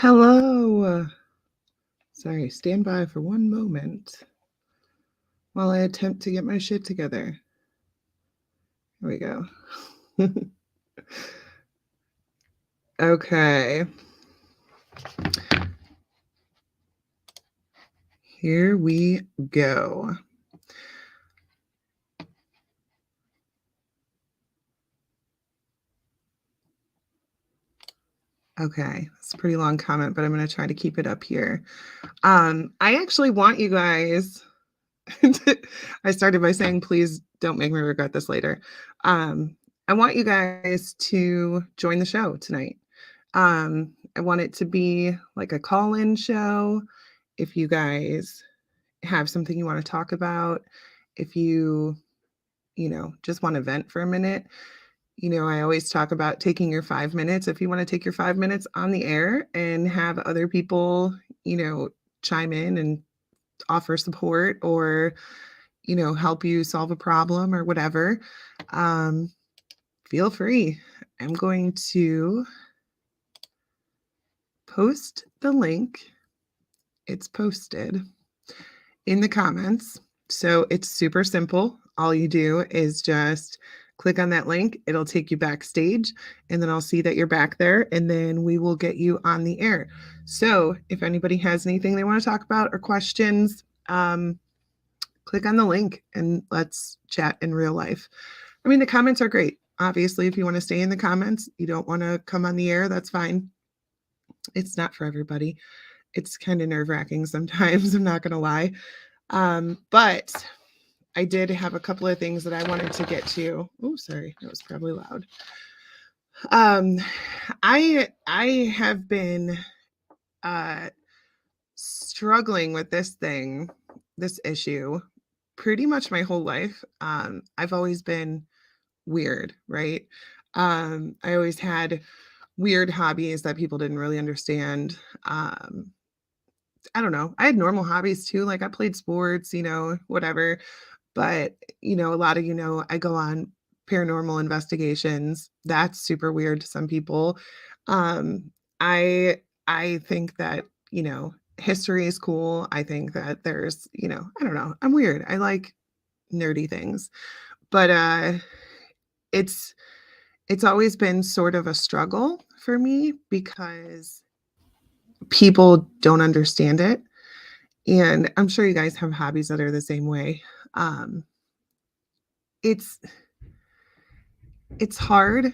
Hello. Sorry, stand by for one moment while I attempt to get my shit together. Here we go. Okay. Here we go. Okay, it's a pretty long comment, but I'm going to try to keep it up here. I actually want you guys. I started by saying, please don't make me regret this later. I want you guys to join the show tonight. I want it to be like a call-in show. If you guys have something you want to talk about, if you just want to vent for a minute, I always talk about taking your 5 minutes. If you want to take your 5 minutes on the air and have other people, chime in and offer support or, help you solve a problem or whatever, feel free. I'm going to post the link. It's posted in the comments. So it's super simple. All you do is just click on that link. It'll take you backstage, and then I'll see that you're back there, and then we will get you on the air. So if anybody has anything they want to talk about or questions, click on the link and let's chat in real life. I mean, the comments are great. Obviously, if you want to stay in the comments, you don't want to come on the air, that's fine. It's not for everybody. It's kind of nerve-wracking sometimes, I'm not going to lie. But I did have a couple of things that I wanted to get to. Oh, sorry, that was probably loud. I have been struggling with this issue, pretty much my whole life. I've always been weird, right? I always had weird hobbies that people didn't really understand. I don't know. I had normal hobbies too. Like I played sports, whatever. But, a lot of, I go on paranormal investigations. That's super weird to some people. Um, I think that, history is cool. I think that there's, I don't know. I'm weird. I like nerdy things. But it's always been sort of a struggle for me because people don't understand it. And I'm sure you guys have hobbies that are the same way. It's hard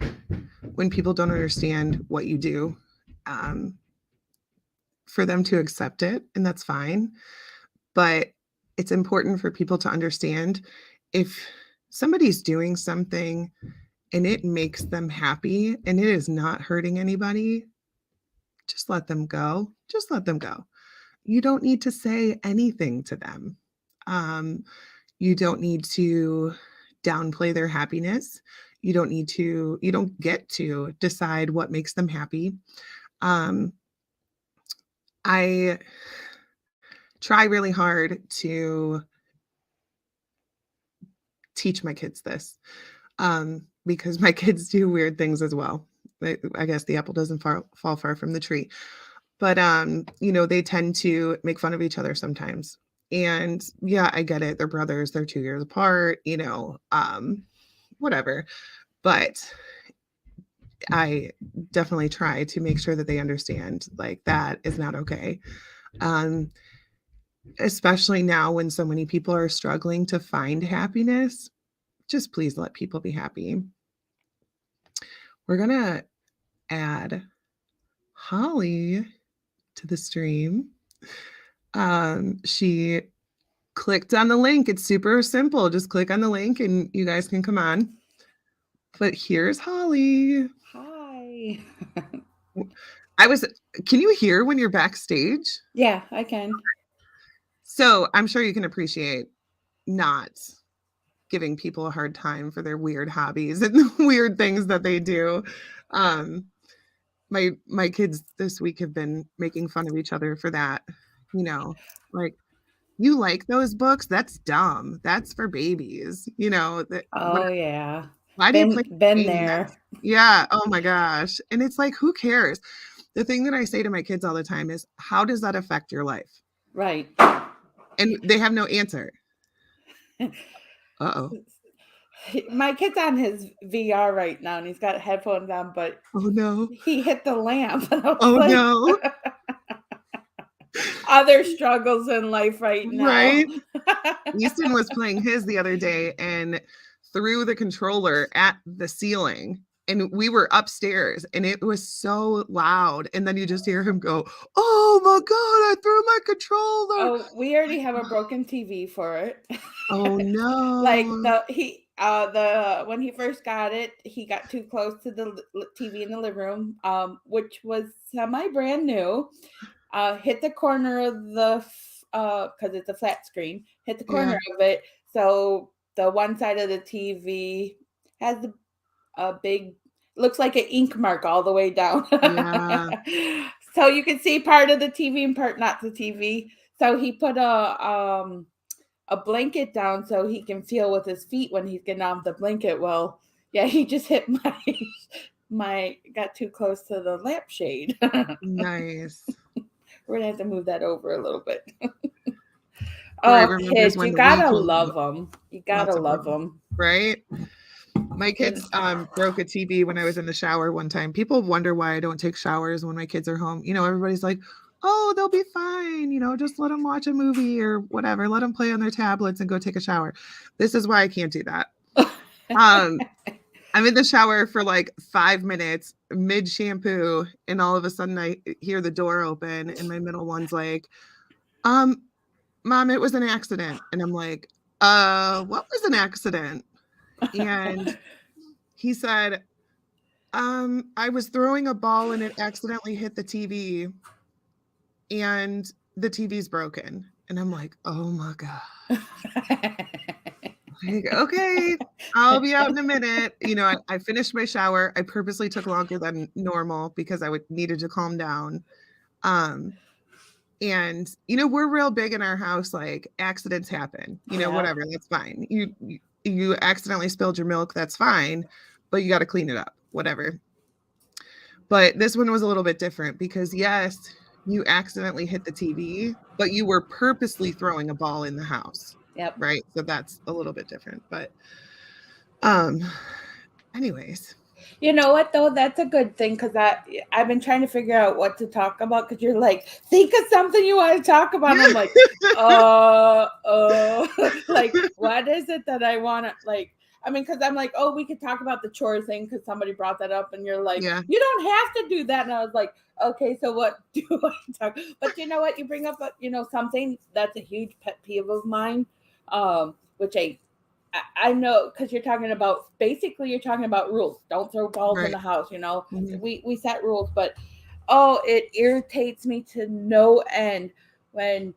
when people don't understand what you do, for them to accept it, and that's fine. But it's important for people to understand if somebody's doing something and it makes them happy and it is not hurting anybody, just let them go. Just let them go. You don't need to say anything to them. You don't need to downplay their happiness. You don't get to decide what makes them happy. I try really hard to teach my kids this, because my kids do weird things as well. I guess the apple doesn't fall far from the tree. But, they tend to make fun of each other sometimes. And yeah, I get it. They're brothers. They're 2 years apart, whatever. But I definitely try to make sure that they understand like that is not okay. Especially now when so many people are struggling to find happiness, just please let people be happy. We're going to add Holly to the stream. She clicked on the link. It's super simple. Just click on the link and you guys can come on. But here's Holly. Hi. Can you hear when you're backstage? Yeah, I can. So I'm sure you can appreciate not giving people a hard time for their weird hobbies and the weird things that they do. My kids this week have been making fun of each other for that. Like, you like those books? That's dumb. That's for babies. Oh yeah. Why do you play Been game? there. Yeah. Oh my gosh. And it's like, who cares? The thing that I say to my kids all the time is, how does that affect your life? Right. And they have no answer. Uh-oh. My kid's on his VR right now, and he's got headphones on, but Oh no. he hit the lamp. And I was Oh like, no. other struggles in life right now. Right? Easton was playing his the other day and threw the controller at the ceiling. And we were upstairs and it was so loud. And then you just hear him go, "Oh my God, I threw my controller." Oh, we already have a broken TV for it. Oh Like no. when he first got it, he got too close to the TV in the living room, which was semi brand new. Hit the corner of the because it's a flat screen. Hit the Yeah. corner of it, so the one side of the TV has a big, looks like an ink mark all the way down. Yeah. So you can see part of the TV and part not the TV. So he put a blanket down so he can feel with his feet when he's getting off the blanket. Well, yeah, he just hit my got too close to the lampshade. Nice. We're gonna have to move that over a little bit. Corey Oh, remembers kids, when you the Wii gotta came love out. them. You gotta Lots of love fun. them. Right? My kids broke a TV when I was in the shower one time. People wonder why I don't take showers when my kids are home. Everybody's like, "Oh, they'll be fine. Just let them watch a movie or whatever. Let them play on their tablets and go take a shower." This is why I can't do that. Um, I'm in the shower for like 5 minutes, mid shampoo, and all of a sudden I hear the door open and my middle one's like, Mom, it was an accident." And I'm like, what was an accident?" And he said, I was throwing a ball and it accidentally hit the TV and the TV's broken." And I'm like, "Oh my God." Like, okay, I'll be out in a minute. I finished my shower. I purposely took longer than normal because I needed to calm down. Um, and we're real big in our house, like accidents happen, Yeah. whatever, that's fine. You accidentally spilled your milk, that's fine, but you got to clean it up, whatever. But this one was a little bit different because yes, you accidentally hit the TV, but you were purposely throwing a ball in the house. Yep. Right? So that's a little bit different, but um anyways. You know what though? That's a good thing because I've been trying to figure out what to talk about because you're like, think of something you want to talk about. And I'm like, like what is it that I want to like? I mean, because I'm like, oh, we could talk about the chore thing because somebody brought that up, and you're like, Yeah. you don't have to do that. And I was like, okay, so what do I talk? But you know what? You bring up, something that's a huge pet peeve of mine, which I know because you're talking about rules. Don't throw balls in Right. the house. Mhm. We set rules, but it irritates me to no end when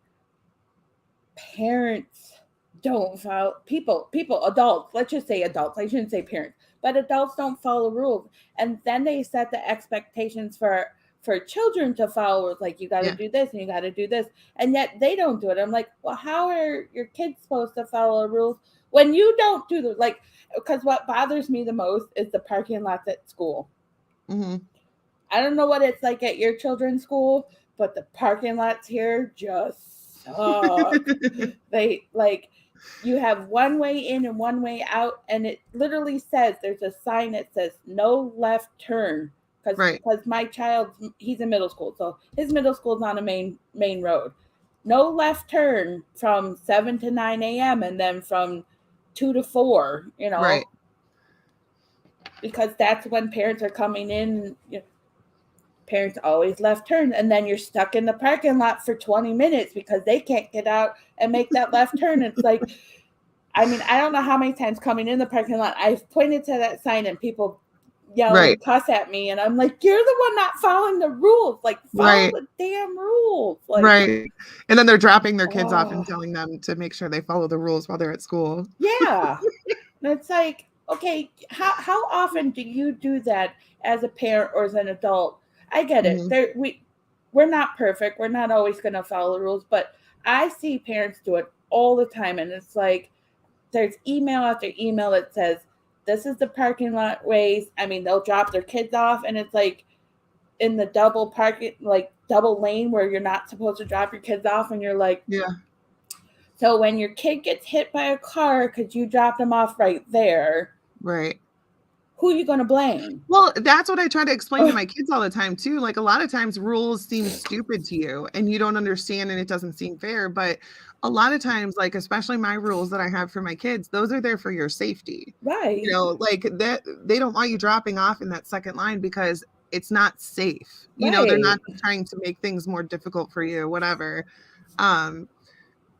parents don't follow people adults. Let's just say adults. I shouldn't say parents, but adults don't follow rules, and then they set the expectations for children to follow rules. Like you got to Yeah. do this and you got to do this, and yet they don't do it. I'm like, well, how are your kids supposed to follow rules when you don't do the like? Because what bothers me the most is the parking lots at school. Mhm. I don't know what it's like at your children's school, but the parking lots here just suck. They like you have one way in and one way out, and it literally says there's a sign that says no left turn because Right. my child, he's in middle school, so his middle school's on a main road. No left turn from 7 to 9 a.m. and then from 2 to 4. Right. Because that's when parents are coming in. Parents always left turn, and then you're stuck in the parking lot for 20 minutes because they can't get out and make that left turn. It's like, I mean, I don't know how many times coming in the parking lot I've pointed to that sign and people yell Right. and cuss at me, and I'm like, you're the one not following the rules. Like, follow Right. the damn rules. Like, Right. And then they're dropping their kids off and telling them to make sure they follow the rules while they're at school. yeah. And it's like, okay, how often do you do that as a parent or as an adult? I get it. Mhm. We're not perfect. We're not always going to follow the rules, but I see parents do it all the time, and it's like there's email after email that says this is the parking lot ways. I mean, they'll drop their kids off, and it's like in the double parking, like double lane where you're not supposed to drop your kids off, and you're like, Yeah. so when your kid gets hit by a car because you dropped them off right there, Right. who are you going to blame? Well, that's what I try to explain to my kids all the time too. Like a lot of times rules seem stupid to you and you don't understand and it doesn't seem fair. But a lot of times, like especially my rules that I have for my kids, those are there for your safety. Right. You know, like that they don't want you dropping off in that second line because it's not safe. You know, they're Right. not trying to make things more difficult for you, whatever. Um,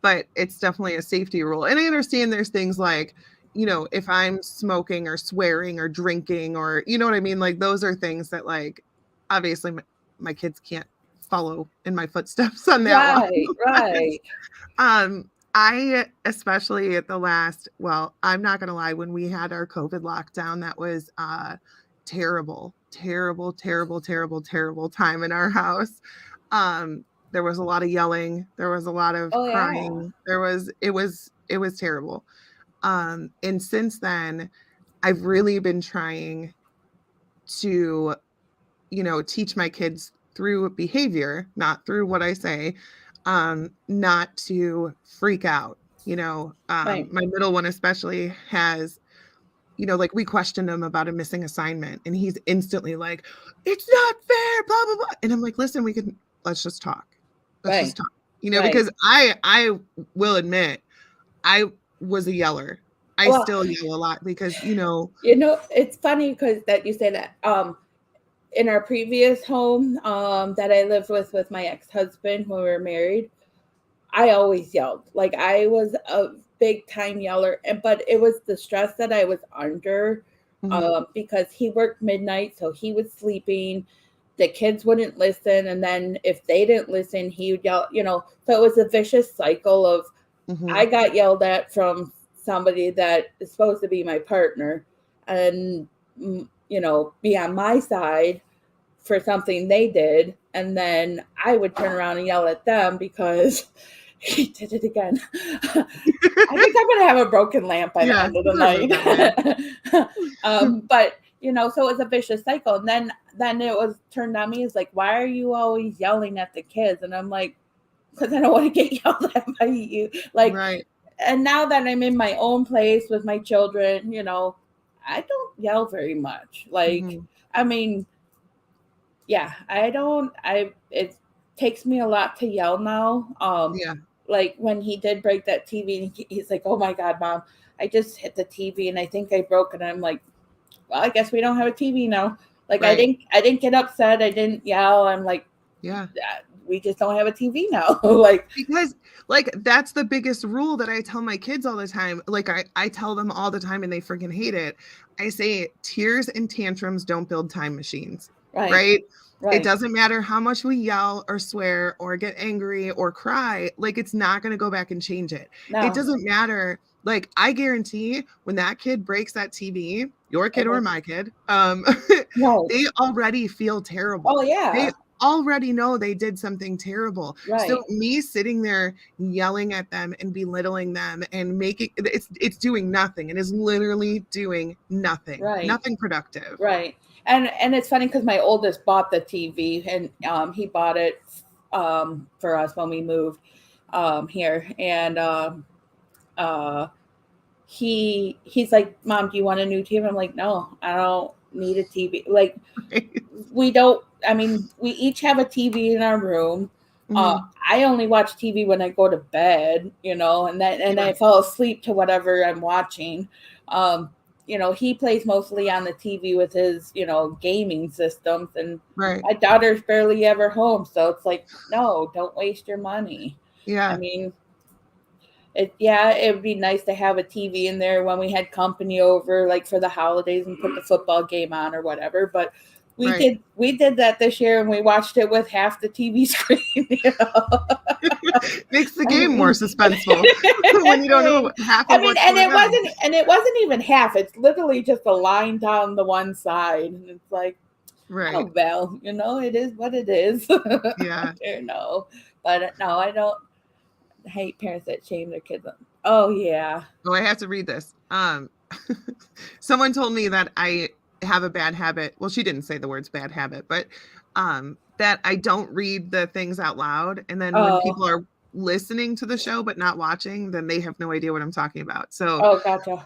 but it's definitely a safety rule. And I understand there's things like, you know, if I'm smoking or swearing or drinking or, you know what I mean? Like those are things that like, obviously my kids can't follow in my footsteps on that one. Right. Right. I especially at the last, well, I'm not gonna lie, when we had our COVID lockdown, that was terrible, terrible, terrible, terrible, terrible time in our house. There was a lot of yelling, there was a lot of Oh yeah. crying, it was terrible. And since then, I've really been trying to, you know, teach my kids through behavior, not through what I say, not to freak out. You know, Right. my middle one especially has, you know, like we questioned him about a missing assignment, and he's instantly like, "It's not fair," blah blah blah. And I'm like, "Listen, let's just talk. Let's Right. just talk." You know, Right. because I will admit I was a yeller. I Well, still yell a lot because, you know, it's funny because that you say that. In our previous home that I lived with my ex-husband when we were married, I always yelled. Like I was a big time yeller, but it was the stress that I was under mhm, because he worked midnight, so he was sleeping. The kids wouldn't listen, and then if they didn't listen, he would yell. You know, so it was a vicious cycle of I mhm, got yelled at from somebody that is supposed to be my partner, and you know, be on my side for something they did, and then I would turn around and yell at them because he did it again. I think I'm gonna have a broken lamp by the yeah, end of the sorry about that, man. night. But you know, so it was a vicious cycle. And then it was turned on me as like, why are you always yelling at the kids? And I'm like, because I don't want to get yelled at by you. Like, Right. and now that I'm in my own place with my children, you know, I don't yell very much. Like, Mhm. I mean, yeah, I don't. I it takes me a lot to yell now. Yeah. Like when he did break that TV, and he's like, "Oh my God, mom, I just hit the TV and I think I broke it." And I'm like, "Well, I guess we don't have a TV now." Like Right. I didn't get upset. I didn't yell. I'm like, Yeah. we just don't have a TV now." Like, Because, like, that's the biggest rule that I tell my kids all the time. Like, I tell them all the time and they freaking hate it. I say tears and tantrums don't build time machines, right, right? It right, doesn't matter how much we yell or swear or get angry or cry, like, it's not going to go back and change it. It no, doesn't matter. Like, I guarantee when that kid breaks that TV, your kid or uh-huh. my kid, Right. they already feel Oh terrible. They yeah, already know they did something terrible. So right, me sitting there yelling at them and belittling them and making it's doing nothing. It is literally doing nothing. right. Nothing productive. Right. And it's funny because my oldest bought the TV, and he bought it for us when we moved here. And uh, he's like, "Mom, do you want a new TV?" I'm like, "No, I don't need a TV." Like Right? we don't. I mean, we each have a TV in our room. Mhm. I only watch TV when I go to bed, you know, and Yeah, I fall asleep to whatever I'm watching. Um, you know, he plays mostly on the TV with his, you know, gaming systems, and right. my daughter's barely ever home, so it's like, no, don't waste your money. I Yeah, mean, it would be nice to have a TV in there when we had company over, like for the holidays, and put the football game on or whatever. But right. we did that this year, and we watched it with half the TV screen. You know? Makes the I game more mean, suspenseful when you don't know half of what's going on. and it wasn't even half. It's literally just a line down the one side, and it's like, Right. oh well, you know, it is what it is. I Yeah. don't know, but no, I don't hate parents that shame their kids. Oh yeah, Oh, I have to read this. Someone told me that I have a bad habit. Well, she didn't say the words bad habit, but that I don't read the things out loud. And then when Oh, people are listening to the show but not watching, then they have no idea what I'm talking about. So oh, gotcha.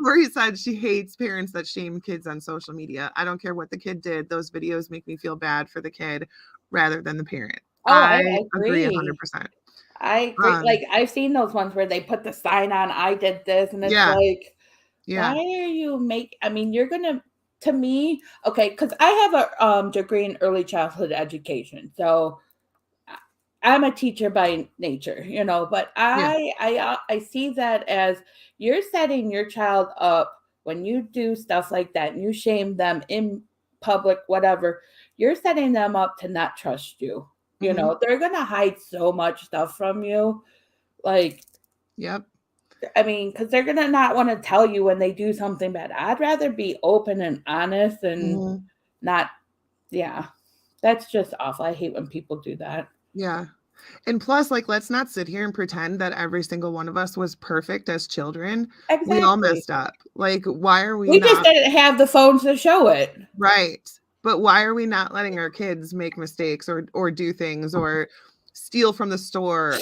Corey said she hates parents that shame kids on social media. I don't care what the kid did. Those videos make me feel bad for the kid rather than the parent. Oh, I I agree agree. 100%. I agree. Um, Like I've seen those ones where they put the sign on, I did this, and it's yeah, like, why yeah, are you I mean, you're gonna to me, okay, because I have a degree in early childhood education. So I'm a teacher by nature, but yeah. I see that as you're setting your child up when you do stuff like that and you shame them in public, whatever, you're setting them up to not trust you. Hmm. They're gonna hide so much stuff from you. Like, Yep. I mean, because they're gonna not want to tell you when they do something bad. I'd rather be open and honest and Hmm. not, yeah. That's just awful. I hate when people do that. Yeah. And plus, like, let's not sit here and pretend that every single one of us was perfect as children. We all Exactly. messed up. Like, why are we We just not didn't have the phones to show it. right? But why are we not letting our kids make mistakes or do things or steal from the store?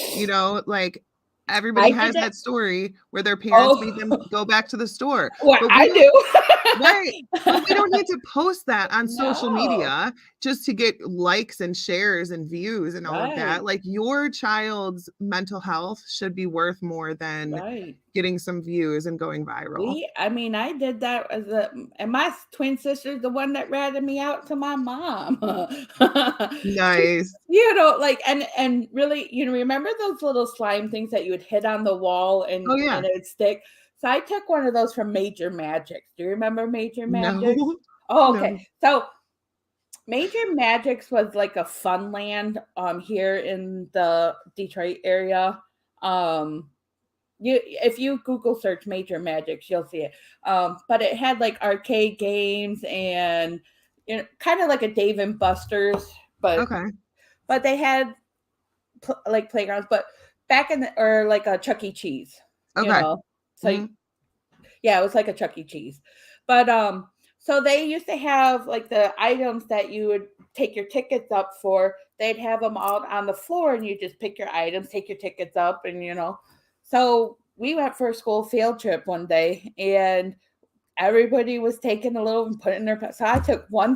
Like everybody I did has that. that story where their parents made them Oh, go back to the store. well, But we I don't do. right. But we don't need to post that on social No. media just to get likes and shares and views and all of that. Right. Like your child's mental health should be worth more than Right. getting some views and going viral. I mean, I did that and my twin sister's the one that ratted me out to my mom. She, Nice. like, and really, remember those little slime things that you would hit on the wall Oh and yeah. it would stick? So I took one of those from Major Magics. Do you remember Major Magics? No. Oh, okay. No. So Major Magics was like a fun land here in the Detroit area. Um if you Google search Major Magics, you'll see it. But it had like arcade games and kind of like a Dave and Buster's, but Okay. they had like playgrounds, but back in the or like a Chuck E. Cheese, you Okay. know. So Mhm. yeah, it was like a Chuck E. Cheese. But so they used to have like the items that you would take your tickets up for. They'd have them out on the floor, and you just pick your items, take your tickets up, and So we went for a school field trip one day, and everybody was taking a little and putting in their. So I took one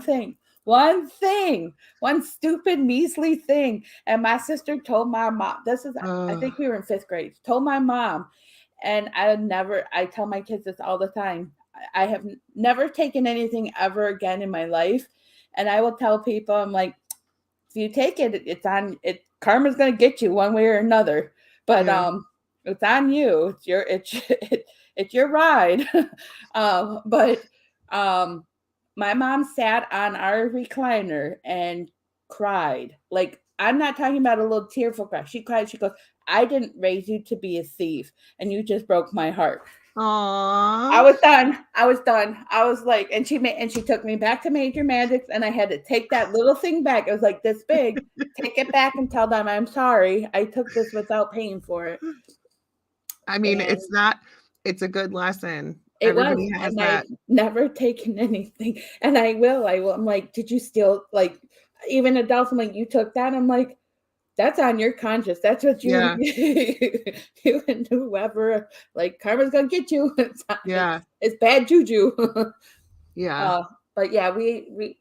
stupid measly thing, and my sister told my mom. I Ugh. think we were in fifth grade. Told my mom, and I tell my kids this all the time. I have never taken anything ever again in my life. And I will tell people, I'm like, if you take it, it's on it. Karma's going to get you one way or another. But Yeah. it's on you. It's your ride. But um, my mom sat on our recliner and cried. Like, I'm not talking about a little tearful cry. She cried. She goes, I didn't raise you to be a thief, and you just broke my heart. I Aw. was done. I was done. I was like, and she took me back to Major Magics, and I had to take that little thing back. It was like this big. Take it back and tell them I'm sorry. I took this without paying for it. I mean, And it's a good lesson. it was, Everybody has and I've that. never taken anything. And I will. I will. I'm like, did you steal? Like, even adults, I'm like, you took that? I'm like, that's on your conscience. That's what you Yeah. you and whoever, like, karma's gonna get you. Yeah. It's bad juju. Yeah. uh, but yeah, we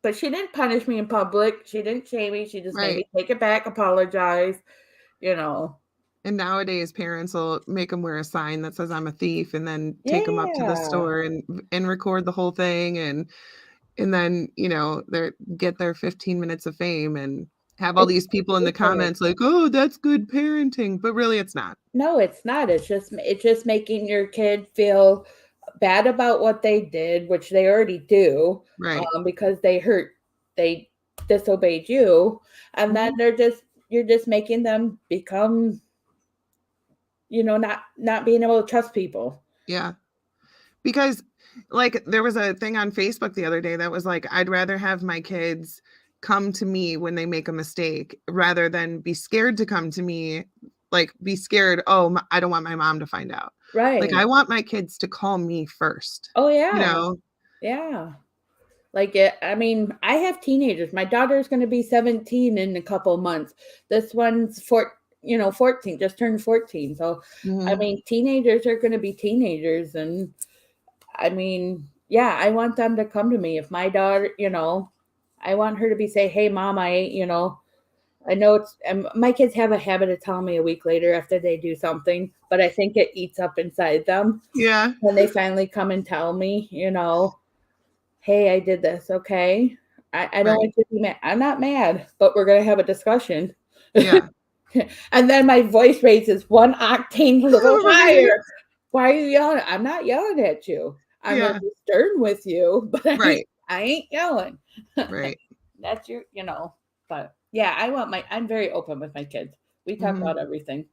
but she didn't punish me in public. She didn't shame me. She just made Right. me take it back, apologize. You know. And nowadays, parents will make them wear a sign that says "I'm a thief," and then take them up to the Yeah. store and record the whole thing, and then they get their 15 minutes of fame and have all It's these people in the ridiculous. comments like, "Oh, that's good parenting," but really, it's not. No, it's not. It's just making your kid feel bad about what they did, which they already do, Right. because they disobeyed you, and then Mhm. you're just making them become, not being able to trust people. Yeah. Because, like, there was a thing on Facebook the other day that was like, I'd rather have my kids come to me when they make a mistake rather than be scared to come to me, like, be scared, "Oh, I don't want my mom to find out." Like, Right. I want my kids to call me first, Oh you yeah. know? Yeah. Like I mean, I have teenagers. My daughter's going to be 17 in a couple months. This one's 14, just turned 14. So, I Mhm. mean, teenagers are going to be teenagers. And I mean, yeah, I want them to come to me. If my daughter, I want her to be say, hey, mom, I know it's, and my kids have a habit of telling me a week later after they do something, but I think it eats up inside them Yeah. when they finally come and tell me, hey, I did this. Okay. I don't Right. want you to be mad. I'm not mad, but we're going to have a discussion. Yeah. And then my voice raises one octane a little Right. higher. Why are you yelling? I'm not yelling at you. I'm going to Yeah. be stern with you, but Right. I ain't yelling. Right. That's but yeah, I'm very open with my kids. We talk Mhm. about everything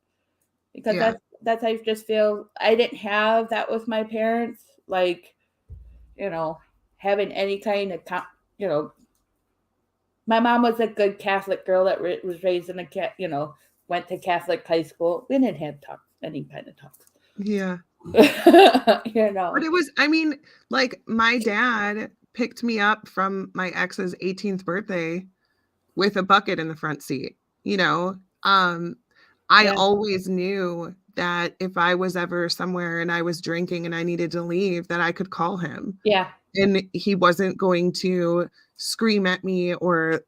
because Yeah. I just feel I didn't have that with my parents. Like, you know, having any kind of, you know, my mom was a good Catholic girl that was raised in went to Catholic high school. We didn't have any kind of talks. Yeah. you know. But it was, I mean, like, my dad picked me up from my ex's 18th birthday with a bucket in the front seat, you know? I Yeah. always knew that if I was ever somewhere and I was drinking and I needed to leave, that I could call him, Yeah. and he wasn't going to scream at me or,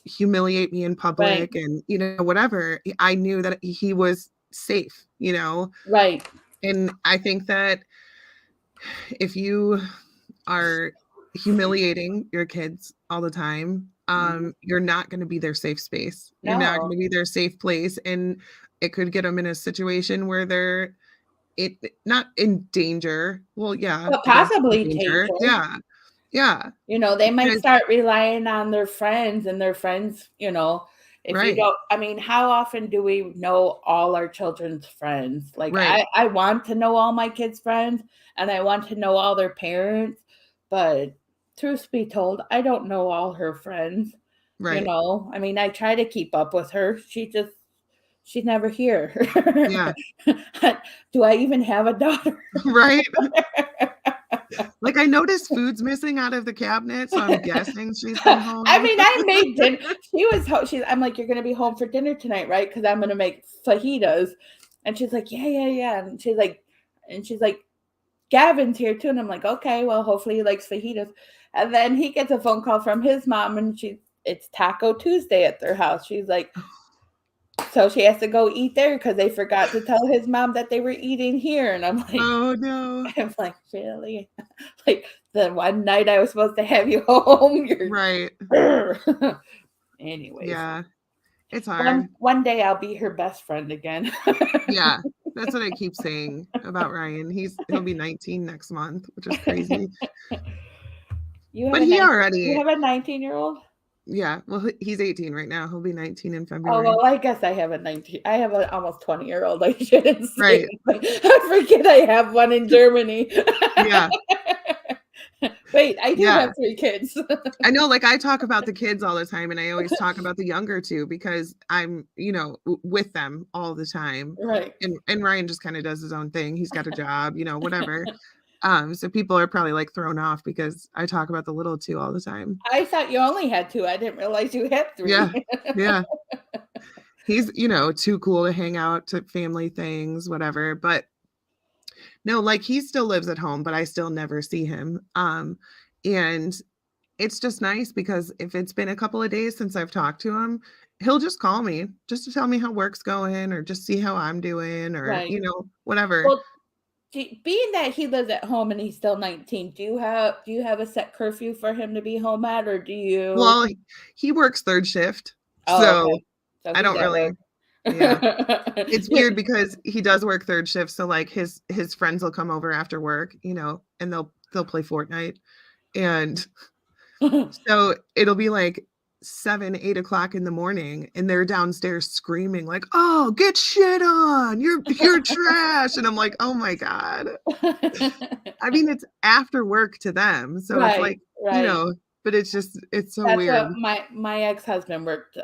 humiliate me in Right. public and, whatever. I knew that he was safe, Right. and I think that if you are humiliating your kids all the time, Mhm. you're not gonna be their safe space. You're not No. gonna be their safe place, and it could get them in a situation where they're not in danger. Well, yeah, But I guess in possibly danger. danger. Yeah. Yeah. They might Because start relying on their friends and their friends, if you right, don't, I mean, how often do we know all our children's friends? Like right, I want to know all my kids' friends and I want to know all their parents, but truth be told, I don't know all her friends. right. I mean, I try to keep up with her. She's never here. Yeah. Do I even have a daughter? Right. Like, I noticed food's missing out of the cabinet, so I'm guessing she's been I home. mean, I made dinner. I'm like, you're gonna be home for dinner tonight, right? Because I'm gonna make fajitas. And she's like, yeah, yeah, yeah. And she's like, Gavin's here too. And I'm like, okay, well, hopefully he likes fajitas. And then he gets a phone call from his mom, and it's Taco Tuesday at their house. She's like, so she has to go eat there because they forgot to tell his mom that they were eating here. And I'm like, Oh, no. I'm like, really? Like the one night I was supposed to have you home, Right. anyways. Yeah. It's One hard. one day I'll be her best friend again. Yeah. That's what I keep saying about Ryan. He'll be 19 next month, which is crazy. You have But a he 19 you already have a 19-year-old? yeah, well, he's 18 right now. He'll be 19 in Oh, February. well, I guess I have a 19. I have an almost 20-year-old. I shouldn't say. Right. I forget I have one in Germany. Yeah. Wait, I do Yeah. have 3 kids. I know, like, I talk about the kids all the time, and I always talk about the younger 2 because I'm, with them all the time. Right. And Ryan just kinda does his own thing. He's got a job, whatever. So people are probably, like, thrown off because I talk about the little 2 all the time. I thought you only had 2. I didn't realize you had 3. Yeah. Yeah. He's, too cool to hang out to family things, whatever, but no, like, he still lives at home, but I still never see him, and it's just nice because if it's been a couple of days since I've talked to him, he'll just call me just to tell me how work's going or just see how I'm doing or, Right. whatever. Well, being that he lives at home and he's still 19, do you have a set curfew for him to be home at, or do you? Well, he works 3rd shift, Oh, so okay. So I he's don't at really work. yeah. It's weird because he does work 3rd shift, so, like, his friends will come over after work, and they'll play Fortnite, and so it'll be like 7, 8 o'clock in the morning, and they're downstairs screaming like, "Oh, get shit on. You're trash." And I'm like, "Oh my god." I mean, it's after work to them, so it's Right, like, right. but it's so That's weird. what my ex-husband worked,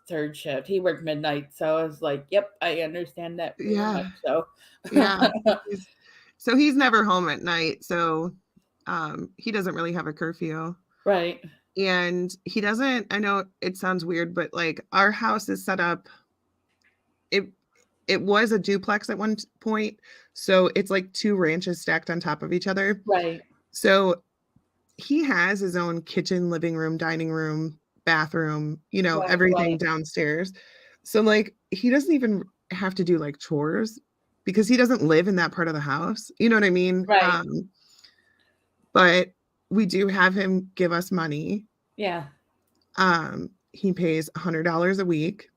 3rd shift. He worked midnight, so I was like, "Yep, I understand that very Yeah, much so." yeah. He's so he's never home at night, so, he doesn't really have a curfew. Right. And he doesn't, I know it sounds weird, but like our house is set up, it it was a duplex at one point. So it's like two ranches stacked on top of each other. Right. So he has his own kitchen, living room, dining room, bathroom, Right. everything Right. downstairs. So like he doesn't even have to do like chores because he doesn't live in that part of the house. You know what I mean? Right. But we do have him give us money. Yeah. He pays $100 a week,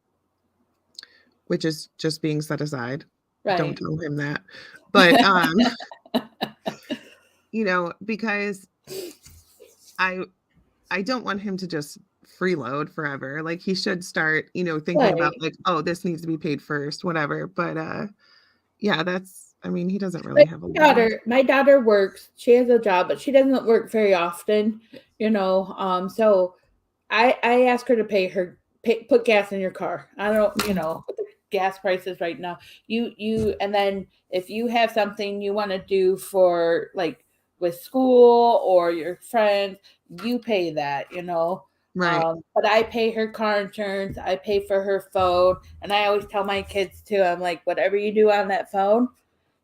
which is just being set aside. Don't Right. tell him that. But because I I don't want him to just freeload forever. Like he should start, thinking about Right. like, oh, this needs to be paid first, whatever. But yeah, he doesn't really But have a lot. my daughter works. She has a job, but she doesn't work very often. So I ask her to put gas in your car. I don't, with the gas prices right now. And then if you have something you want to do for like with school or your friends, you pay that. Right. But I pay her car insurance. I pay for her phone, and I always tell my kids too. I'm like, whatever you do on that phone,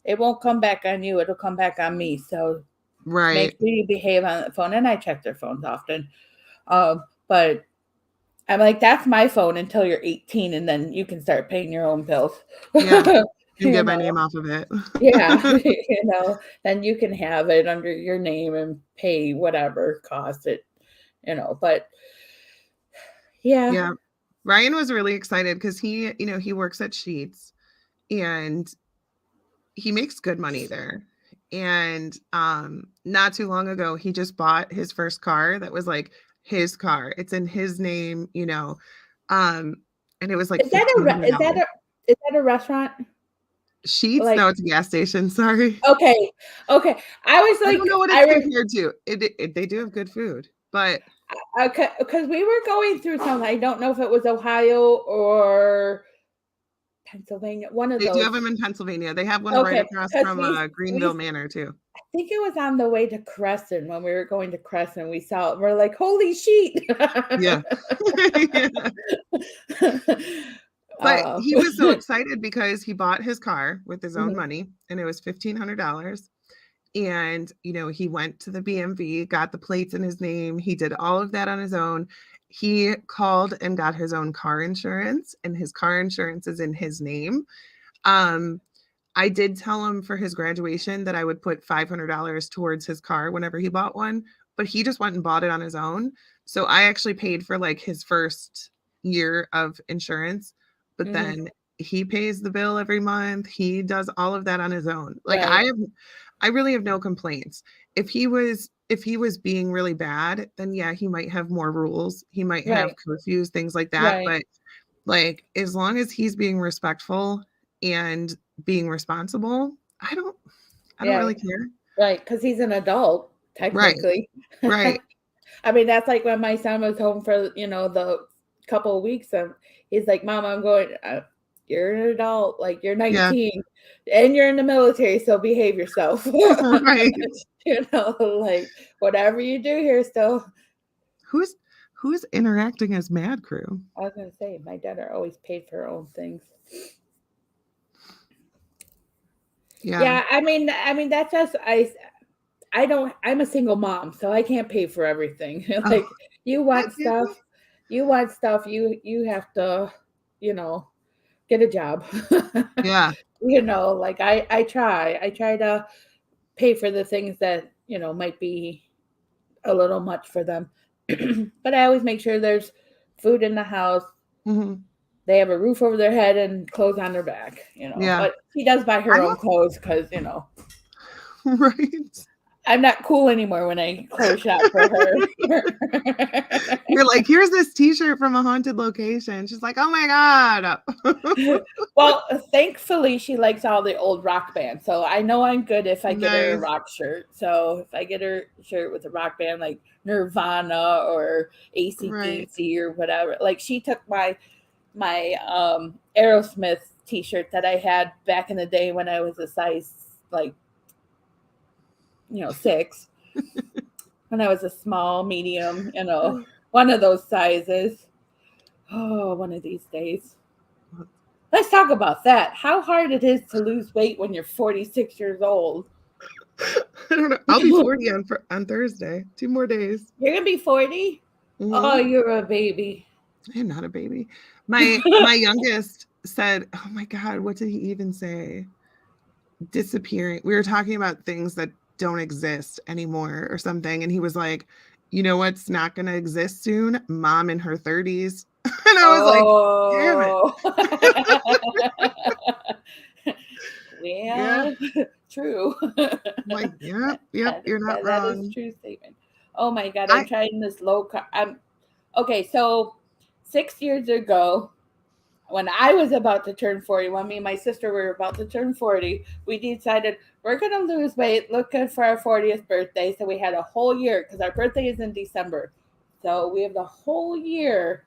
it won't come back on you. It'll come back on me. So make Right. sure you behave on the phone. And I check their phones often. But I'm like, that's my phone until you're 18, and then you can start paying your own bills. Yeah. And you get my know, name off of it. yeah, then you can have it under your name and pay whatever cost it, but yeah, Yeah. Ryan was really excited because he works at Sheets and he makes good money there. And not too long ago, he just bought his first car that was like his car. It's in his name, um, and it was like is that $1,500. is that a restaurant? Sheets? Like, No, it's a gas station. Sorry. okay, okay. I was I don't like, know what it's compared to. They do have good food, but okay, because we were going through something. I don't know if it was Ohio or Pennsylvania, one of they do those. have them in Pennsylvania. They have one right Okay, across because from Greenville we Manor too. I think it was on the way to Crescent when we were going to Crescent. We saw it. We're like, holy sheet. Yeah. Yeah. But he was so excited because he bought his car with his own Mhm. money and it was $1,500. And, he went to the BMV, got the plates in his name. He did all of that on his own. He called and got his own car insurance, and his car insurance is in his name. I did tell him for his graduation that I would put $500 towards his car whenever he bought one, but he just went and bought it on his own. So I actually paid for like his first year of insurance, but Mhm. then he pays the bill every month. He does all of that on his own. Like Right. I really have no complaints. If he was being really bad, then yeah, he might have more rules. He might have Right. curfews, things like that, Right. but like as long as he's being respectful and being responsible, I don't Yeah. really care. Right. Because he's an adult, Right, technically. right. I mean, that's like when my son was home for, the couple of weeks. And he's like, Mom, I'm going, you're an adult. Like, you're Yeah, 19 and you're in the military. So behave yourself. right. Like, whatever you do here still. Who's who's interacting as Mad Crew? I was going to say, my daughter always paid for her own things. Yeah. Yeah. I mean, that's just, I'm a single mom, so I can't pay for everything. Oh, Like you I want get stuff, it. you have to, get a job. Yeah, Like I try to pay for the things that, might be a little much for them. But I always make sure there's food in the house. mhm, They have a roof over their head and clothes on their back. yeah. But she does buy her I'm own clothes because, right. I'm not cool anymore when I clothes shop for her. You're like, "Here's this T-shirt from a haunted location." She's like, "Oh my god." Well, thankfully, she likes all the old rock bands, so I know I'm good if I get her a Nice. rock shirt. So if I get her a shirt with a rock band like Nirvana or Right. AC/DC or whatever, like she took my Aerosmith T-shirt that I had back in the day when I was a size like 6. when I was a small, medium, one of those sizes. Oh, one of these days. Let's talk about that. How hard it is to lose weight when you're 46 years old. I don't know. I'll be 40 on Thursday. 2 more days. You're gonna be 40? Oh, you're a baby. I am not a baby. My youngest said, "Oh my God, what did he even say? Disappearing." We were talking about things that don't exist anymore or something, and he was like, "You know what's not going to exist soon? Mom in her 30s." And I was like, "Damn it." Well, true. I'm like, yep, you're not wrong. That is a true statement. Oh my God, I'm trying this low carb. Okay, so 6 years ago, when I was about to turn 40, when me and my sister were about to turn 40, we decided we're going to lose weight, look good for our 40th birthday. So we had a whole year, because our birthday is in December. So we have the whole year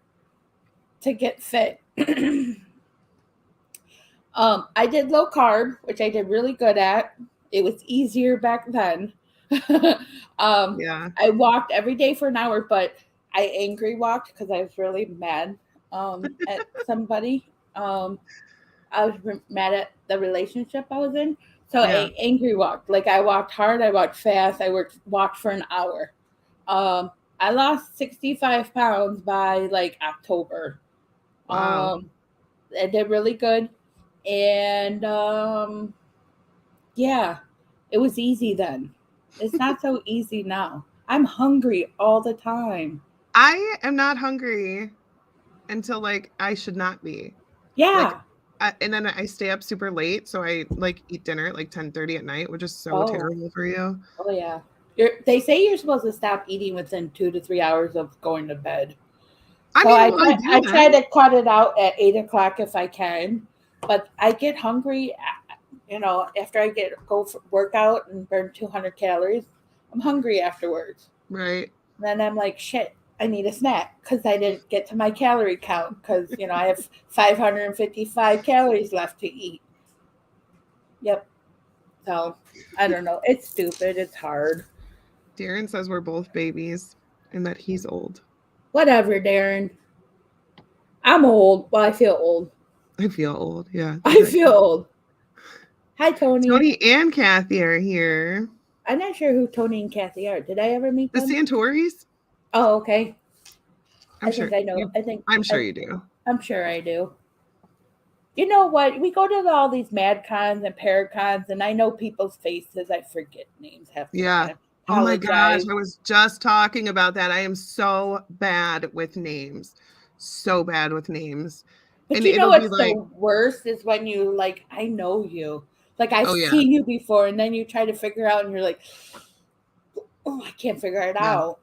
to get fit. I did low carb, which I did really good at. It was easier back then. I walked every day for an hour, but I angry walked because I was really mad at somebody. I was mad at the relationship I was in. So I angry walked. Like, I walked hard, I walked fast, I walked for an hour. I lost 65 pounds by like October. Wow. I did really good. And yeah, it was easy then. It's not so easy now. I'm hungry all the time. I am not hungry until like I should not be. Yeah. And then I stay up super late, so I like eat dinner at like 10:30 at night, which is so terrible for you. Oh yeah. They say you're supposed to stop eating within 2 to 3 hours of going to bed. I try to cut it out at 8 o'clock if I can, but I get hungry. After I go for workout and burn 200 calories, I'm hungry afterwards. Right. Then I'm like, shit, I need a snack because I didn't get to my calorie count because, I have 555 calories left to eat. Yep. So, I don't know. It's stupid. It's hard. Darren says we're both babies and that he's old. Whatever, Darren. I'm old. Well, I feel old. I feel old, yeah. I feel old. Hi, Tony. Tony and Kathy are here. I'm not sure who Tony and Kathy are. Did I ever meet them? The Santoris? Oh, okay. I'm sure I know. I'm sure you do. I'm sure I do. You know what? We go to all these mad cons and paracons, and I know people's faces. I forget names half the time. Oh my gosh, I was just talking about that. I am so bad with names. So bad with names. But and you know what's the worst is when you like, I know you. Like, I've seen you before, and then you try to figure out, and you're like, oh, I can't figure it out.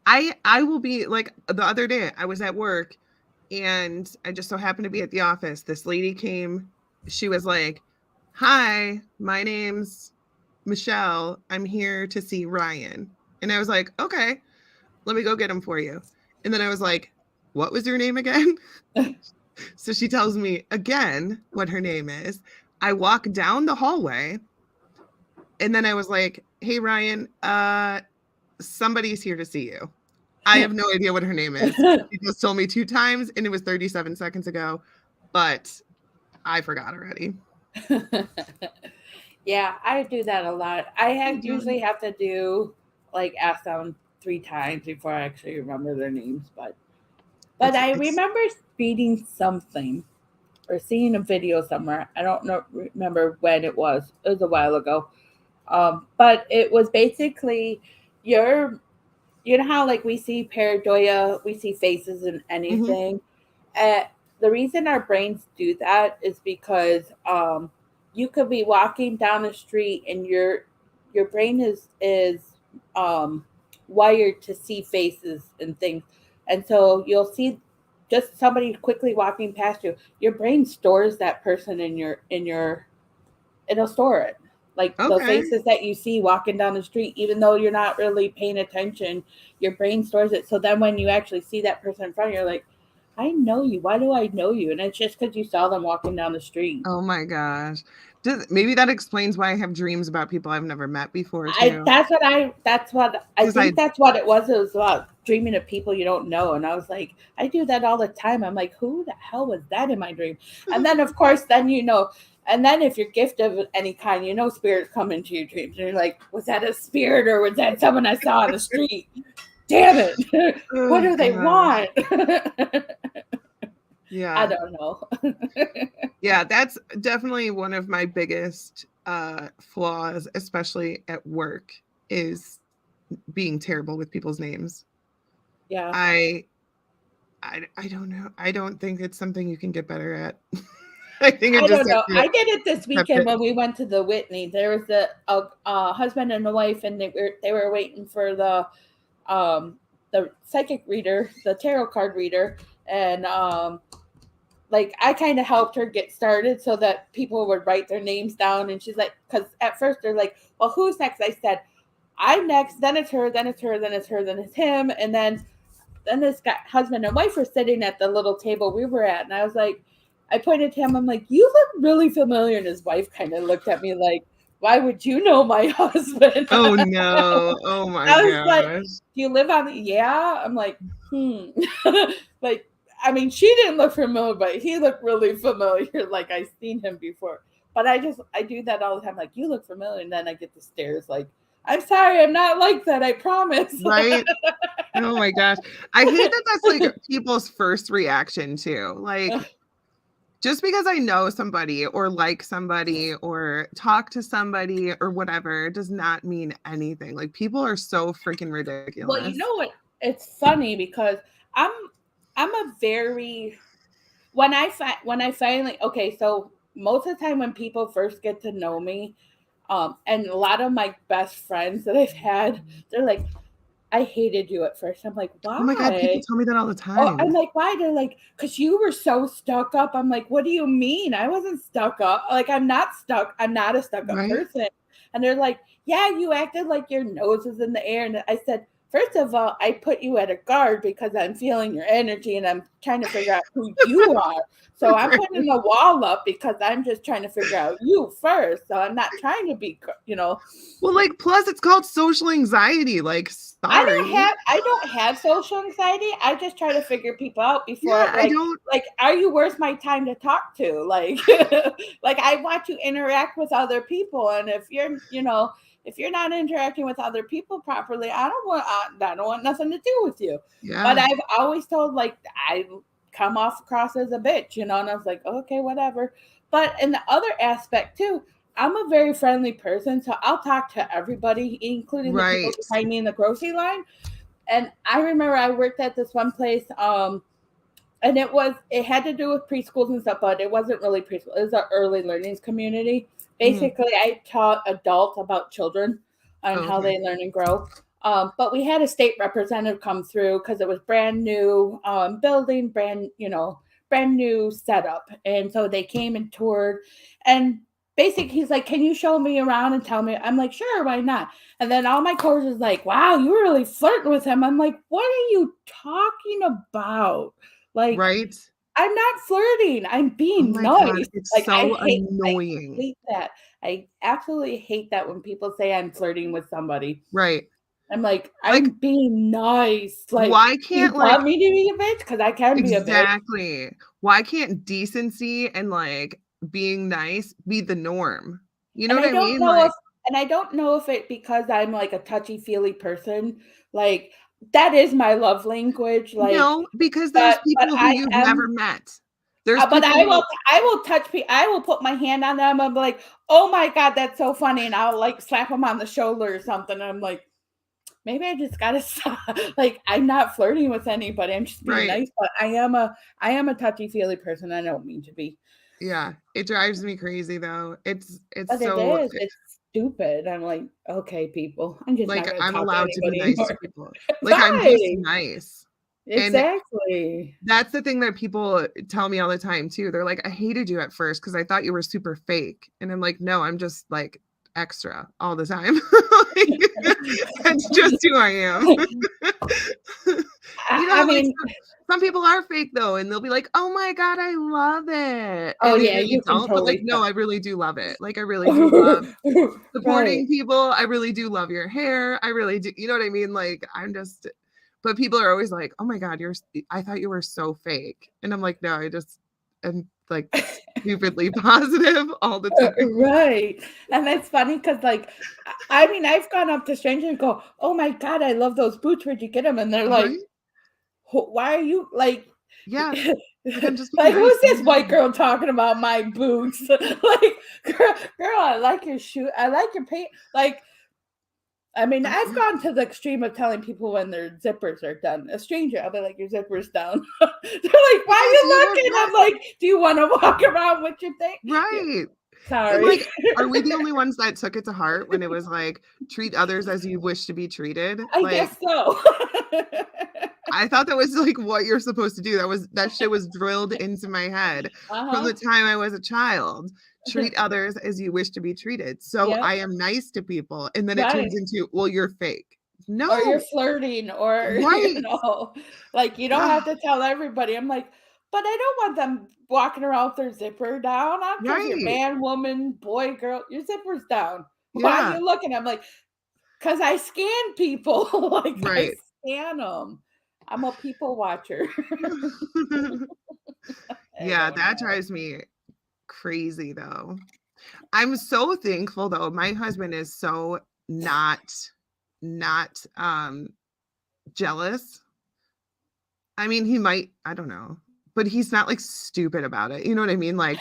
I will be like, the other day I was at work and I just so happened to be at the office. This lady came. She was like, "Hi, my name's Michelle. I'm here to see Ryan." And I was like, "Okay, let me go get him for you." And then I was like, "What was your name again?" So she tells me again what her name is. I walk down the hallway and then I was like, "Hey, Ryan, somebody's here to see you." I have no idea what her name is. She just told me 2 times and it was 37 seconds ago, but I forgot already. Yeah, I do that a lot. I usually have to do like ask them 3 times before I actually remember their names, but I remember reading something or seeing a video somewhere. I don't remember when it was. It was a while ago. But it was basically you know how like we see pareidoia, we see faces in anything. The reason our brains do that is because you could be walking down the street and your brain is wired to see faces and things, and so you'll see just somebody quickly walking past you. Your brain stores that person it'll store it. Like the faces that you see walking down the street, even though you're not really paying attention, your brain stores it. So then when you actually see that person in front of you, you're like, I know you. Why do I know you? And it's just because you saw them walking down the street. Oh my gosh. Maybe that explains why I have dreams about people I've never met before too. That's what I Because think that's what it was. It was about dreaming of people you don't know. And I was like, I do that all the time. I'm like, who the hell was that in my dream? And then of course, then and then if you're gifted of any kind, spirits come into your dreams. And you're like, was that a spirit or was that someone I saw on the street? Damn it. What oh do they gosh. want? I Yeah. don't know. Yeah, that's definitely one of my biggest flaws, especially at work, is being terrible with people's names. Yeah. I don't know. I don't think it's something you can get better at. I think you I just don't have know. to I did it this accept weekend it. when we went to the Whitney. There was a husband and a wife, and they were waiting for the psychic reader, the tarot card reader, and like I kind of helped her get started so that people would write their names down. And she's like, because at first they're like, well, who's next? I said, I'm next. Then it's her. Then it's her. Then it's her. Then it's him. And then this guy, husband and wife were sitting at the little table we were at, and I was like, I pointed to him. I'm like, you look really familiar. And his wife kind of looked at me like, why would you know my husband? Oh no. Oh my I was like, gosh. do you live on the, yeah? I'm like, like, I mean, she didn't look familiar, but he looked really familiar. Like I've seen him before. But I do that all the time. Like, you look familiar. And then I get the stares like, I'm sorry, I'm not like that. I promise. Right? Oh my gosh. I hate that that's like people's first reaction too. Like just because I know somebody or like somebody or talk to somebody or whatever does not mean anything. Like people are so freaking Well, you ridiculous. know what? It's funny because I'm I'm a very when I finally okay, so most of the time when people first get to know me, and a lot of my best friends that I've had, they're like, I hated you at first. I'm like, Oh my God, people why? tell me that all the Oh, I'm time. like, why? They're like, because you were so stuck up. I'm like, what do you mean? I wasn't stuck up. Like, I'm not stuck. I'm not a stuck up Right? person. And they're like, yeah, you acted like your nose was in the air. And I said, first of all, I put you at a guard because I'm feeling your energy and I'm trying to figure out who you are. So I'm Right. putting a wall up because I'm just trying to figure out you first. So I'm not trying to be, Well, like, plus it's called social anxiety. Like, sorry. I don't have social anxiety. I just try to figure people out before Yeah, I don't. like are you worth my time to talk to? Like like I want to interact with other people, and if you're not interacting with other people properly, I don't want nothing to do with you. But Yeah. I've always told like I come off across as a bitch, and I was like, okay, whatever. But in the other aspect too, I'm a very friendly person, so I'll talk to everybody, including the people Right. behind me in the grocery line. And I remember I worked at this one place, and it had to do with preschools and stuff, but it wasn't really preschool. It was an early learnings community. Mhm. Basically, I taught adults about children and Oh, how okay. they learn and grow. But we had a state representative come through because it was brand new building, brand new setup. And so they came and toured. And basically, he's like, "Can you show me around and tell me?" I'm like, "Sure, why not?" And then all my coworkers like, "Wow, you were really flirting with him." I'm like, "What are you talking about?" Like, Right. I'm not flirting. I'm Oh being my God. nice. It's Like so I annoying. hate that. I absolutely hate that when people say I'm flirting with somebody. Right. I'm like, Like, I'm being nice. Like, why you can't, want like, me to be a bitch? Because I can be a bitch. exactly. Why can't decency and like being nice be the norm? You know And what I I don't mean? know if Like, it because I'm like a touchy-feely person. Like that is my love language. Like, no, because there's but people who I you've never am met. There's but people who I will touch people. I will put my hand on them. I'm like, oh my god, that's so funny, and I'll like slap them on the shoulder or something. And I'm like, maybe I just gotta stop. Like, I'm not flirting with anybody. I'm just being right. nice. But I am a touchy feely person. I don't mean to be, Yeah, it drives me crazy though. It's but it so is. It's stupid. I'm like, okay, people. I'm just not like gonna I'm talk to allowed to be anybody nice to anymore. people. Like I'm just Right. nice. And Exactly. that's the thing that people tell me all the time too. They're like, "I hated you at first because I thought you were super fake." And I'm like, "No, I'm just like extra all the time." Like, that's just who I am. You know I how like mean, some people are fake though, and they'll be like, "Oh my God, I love it." oh And they yeah, really you can don't, but like, totally no, tell. I really do love it. Like I really do love Right. supporting people. I really do love your hair. I really do. You know what I mean? Like I'm just but people are always like, "Oh my God, I thought you were so fake." And I'm like, "No, I just am like stupidly positive all the time." Right. And that's funny because, like, I mean, I've gone up to strangers and go, "Oh my God, I love those boots. Where'd you get them?" And they're like, Right? Why are you like, Yeah. Like I'm just being like, nice. who's this white girl talking about my boots? Like, girl, I like your shoe. I like your paint. Like, I mean, I've Yeah. gone to the extreme of telling people when their zippers are done. A stranger, I'll be like, your zipper's down. They're like, why are Because you you were looking? I'm like, do you want to walk around with your thing? Yeah, right. And, sorry. like, are we the only ones that took it to heart when it was like, "Treat others as you wish to be treated"? I Like, guess so. I thought that was, like, what you're supposed to do. That shit was drilled into my head from Uh-huh. the time I was a child. Treat others as you wish to be treated. So, Yep. I am nice to people, and then it turns Right. into, "Well, you're fake." Or you're No. flirting, or Right. like, you don't have Ah, to tell everybody. I'm like, but I don't want them walking around with their zipper down. I don't care if you're right. man, woman, boy, girl, your zipper's down. Why are Yeah. you looking? I'm like, because I scan people. Like, I Right. scan them. I'm a people watcher. I Yeah, don't that know. drives me crazy, though. I'm so thankful though. My husband is so not jealous. I mean, he might, I don't know, but he's not like stupid about it. You know what I mean? Like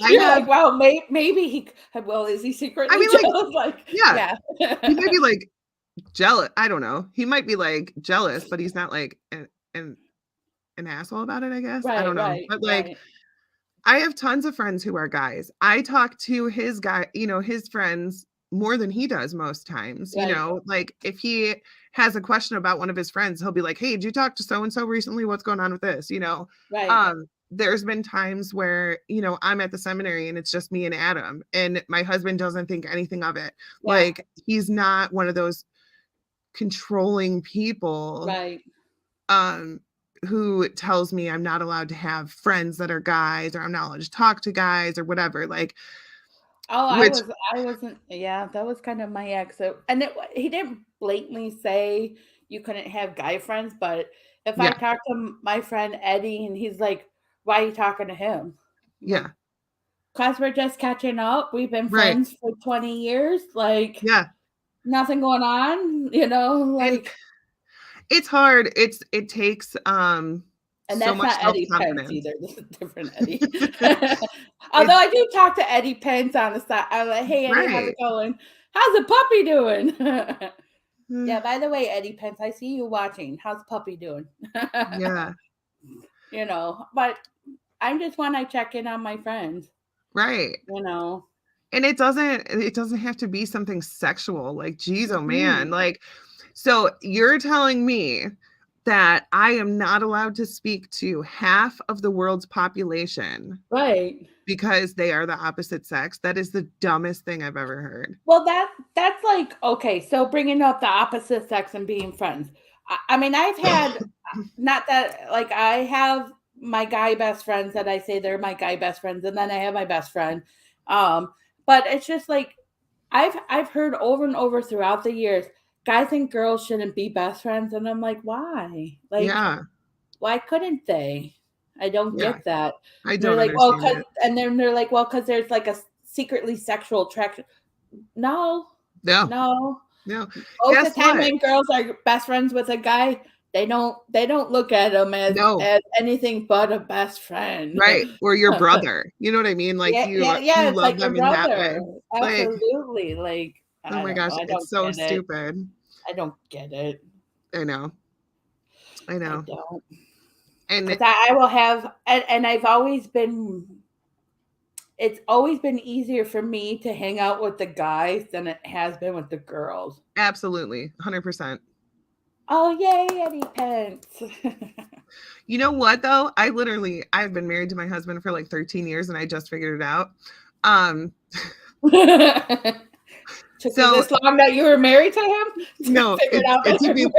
I You're have like, well, maybe well, is he I secretly mean like jealous? Like, yeah, yeah. he might be like jealous. I don't know. He might be like jealous, but he's not like an, an asshole about it, I guess. I don't Right, know. right, But like right. I have tons of friends who are guys. I talk to his guy, his friends more than he does most times. Right, Like if he has a question about one of his friends, he'll be like, "Hey, did you talk to so and so recently? What's going on with this?" right. There's been times where, I'm at the seminary and it's just me and Adam, and my husband doesn't think anything of it. Yeah, Like he's not one of those controlling people right. um who tells me I'm not allowed to have friends that are guys or I'm not allowed to talk to guys or whatever. Like Oh, which I wasn't, yeah, that was kind of my ex. So, and he didn't blatantly say you couldn't have guy friends, but if I yeah, talk to my friend Eddie and he's like, "Why are you talking to him?" I'm like, yeah, "Cause we're just catching up. We've been right. friends for 20 years. Like, Yeah. nothing going on, And like." it's hard. It takes And so that's much not Eddie Pence self-confidence. either. This is different Eddie. Although It's I do talk to Eddie Pence on the side. I'm like, "Hey Eddie, how's right. it going? How's the puppy doing?" Uh, Yeah, by the way, Eddie Pence, I see you watching. How's puppy doing? yeah, But I'm just when I check in on my friends, right. you know. And it doesn't have to be something sexual. Like, geez, oh man. Mhm. Like, so you're telling me that I am not allowed to speak to half of the world's population Right. because they are the opposite sex? That is the dumbest thing I've ever heard. Well, that's like, okay, so bringing up the opposite sex and being friends. I mean, I've had, not that, like, I have my guy best friends that I say they're my guy best friends, and then I have my best friend. Um, but it's just like, I've heard over and over throughout the years, guys and girls shouldn't be best friends, and I'm like, why? Like, Yeah, why couldn't they? I don't yeah. get that. I And they're don't like, well, understand cause, it. and then they're like, well, because there's like a secretly sexual attraction. No, No, no. no. Most of Guess the time what? when girls are best friends with a guy, they don't look at him No. as anything but a best friend. Right. Or your brother. You know what I mean? Like Yeah, yeah, yeah, you it's love like your them in that way. brother. Like, Absolutely. Like, oh I my don't know. gosh, I it's don't so get it. stupid. I don't get it. I know. I I know. don't. And Because I will have, and it's always been easier for me to hang out with the guys than it has been with the girls. absolutely, 100%. Oh, yay, Eddie Pence. You know what though? I've been married to my husband for like 13 years and I just figured it out. Um Took you So this long that you were married to him to no, figure it out it that took you're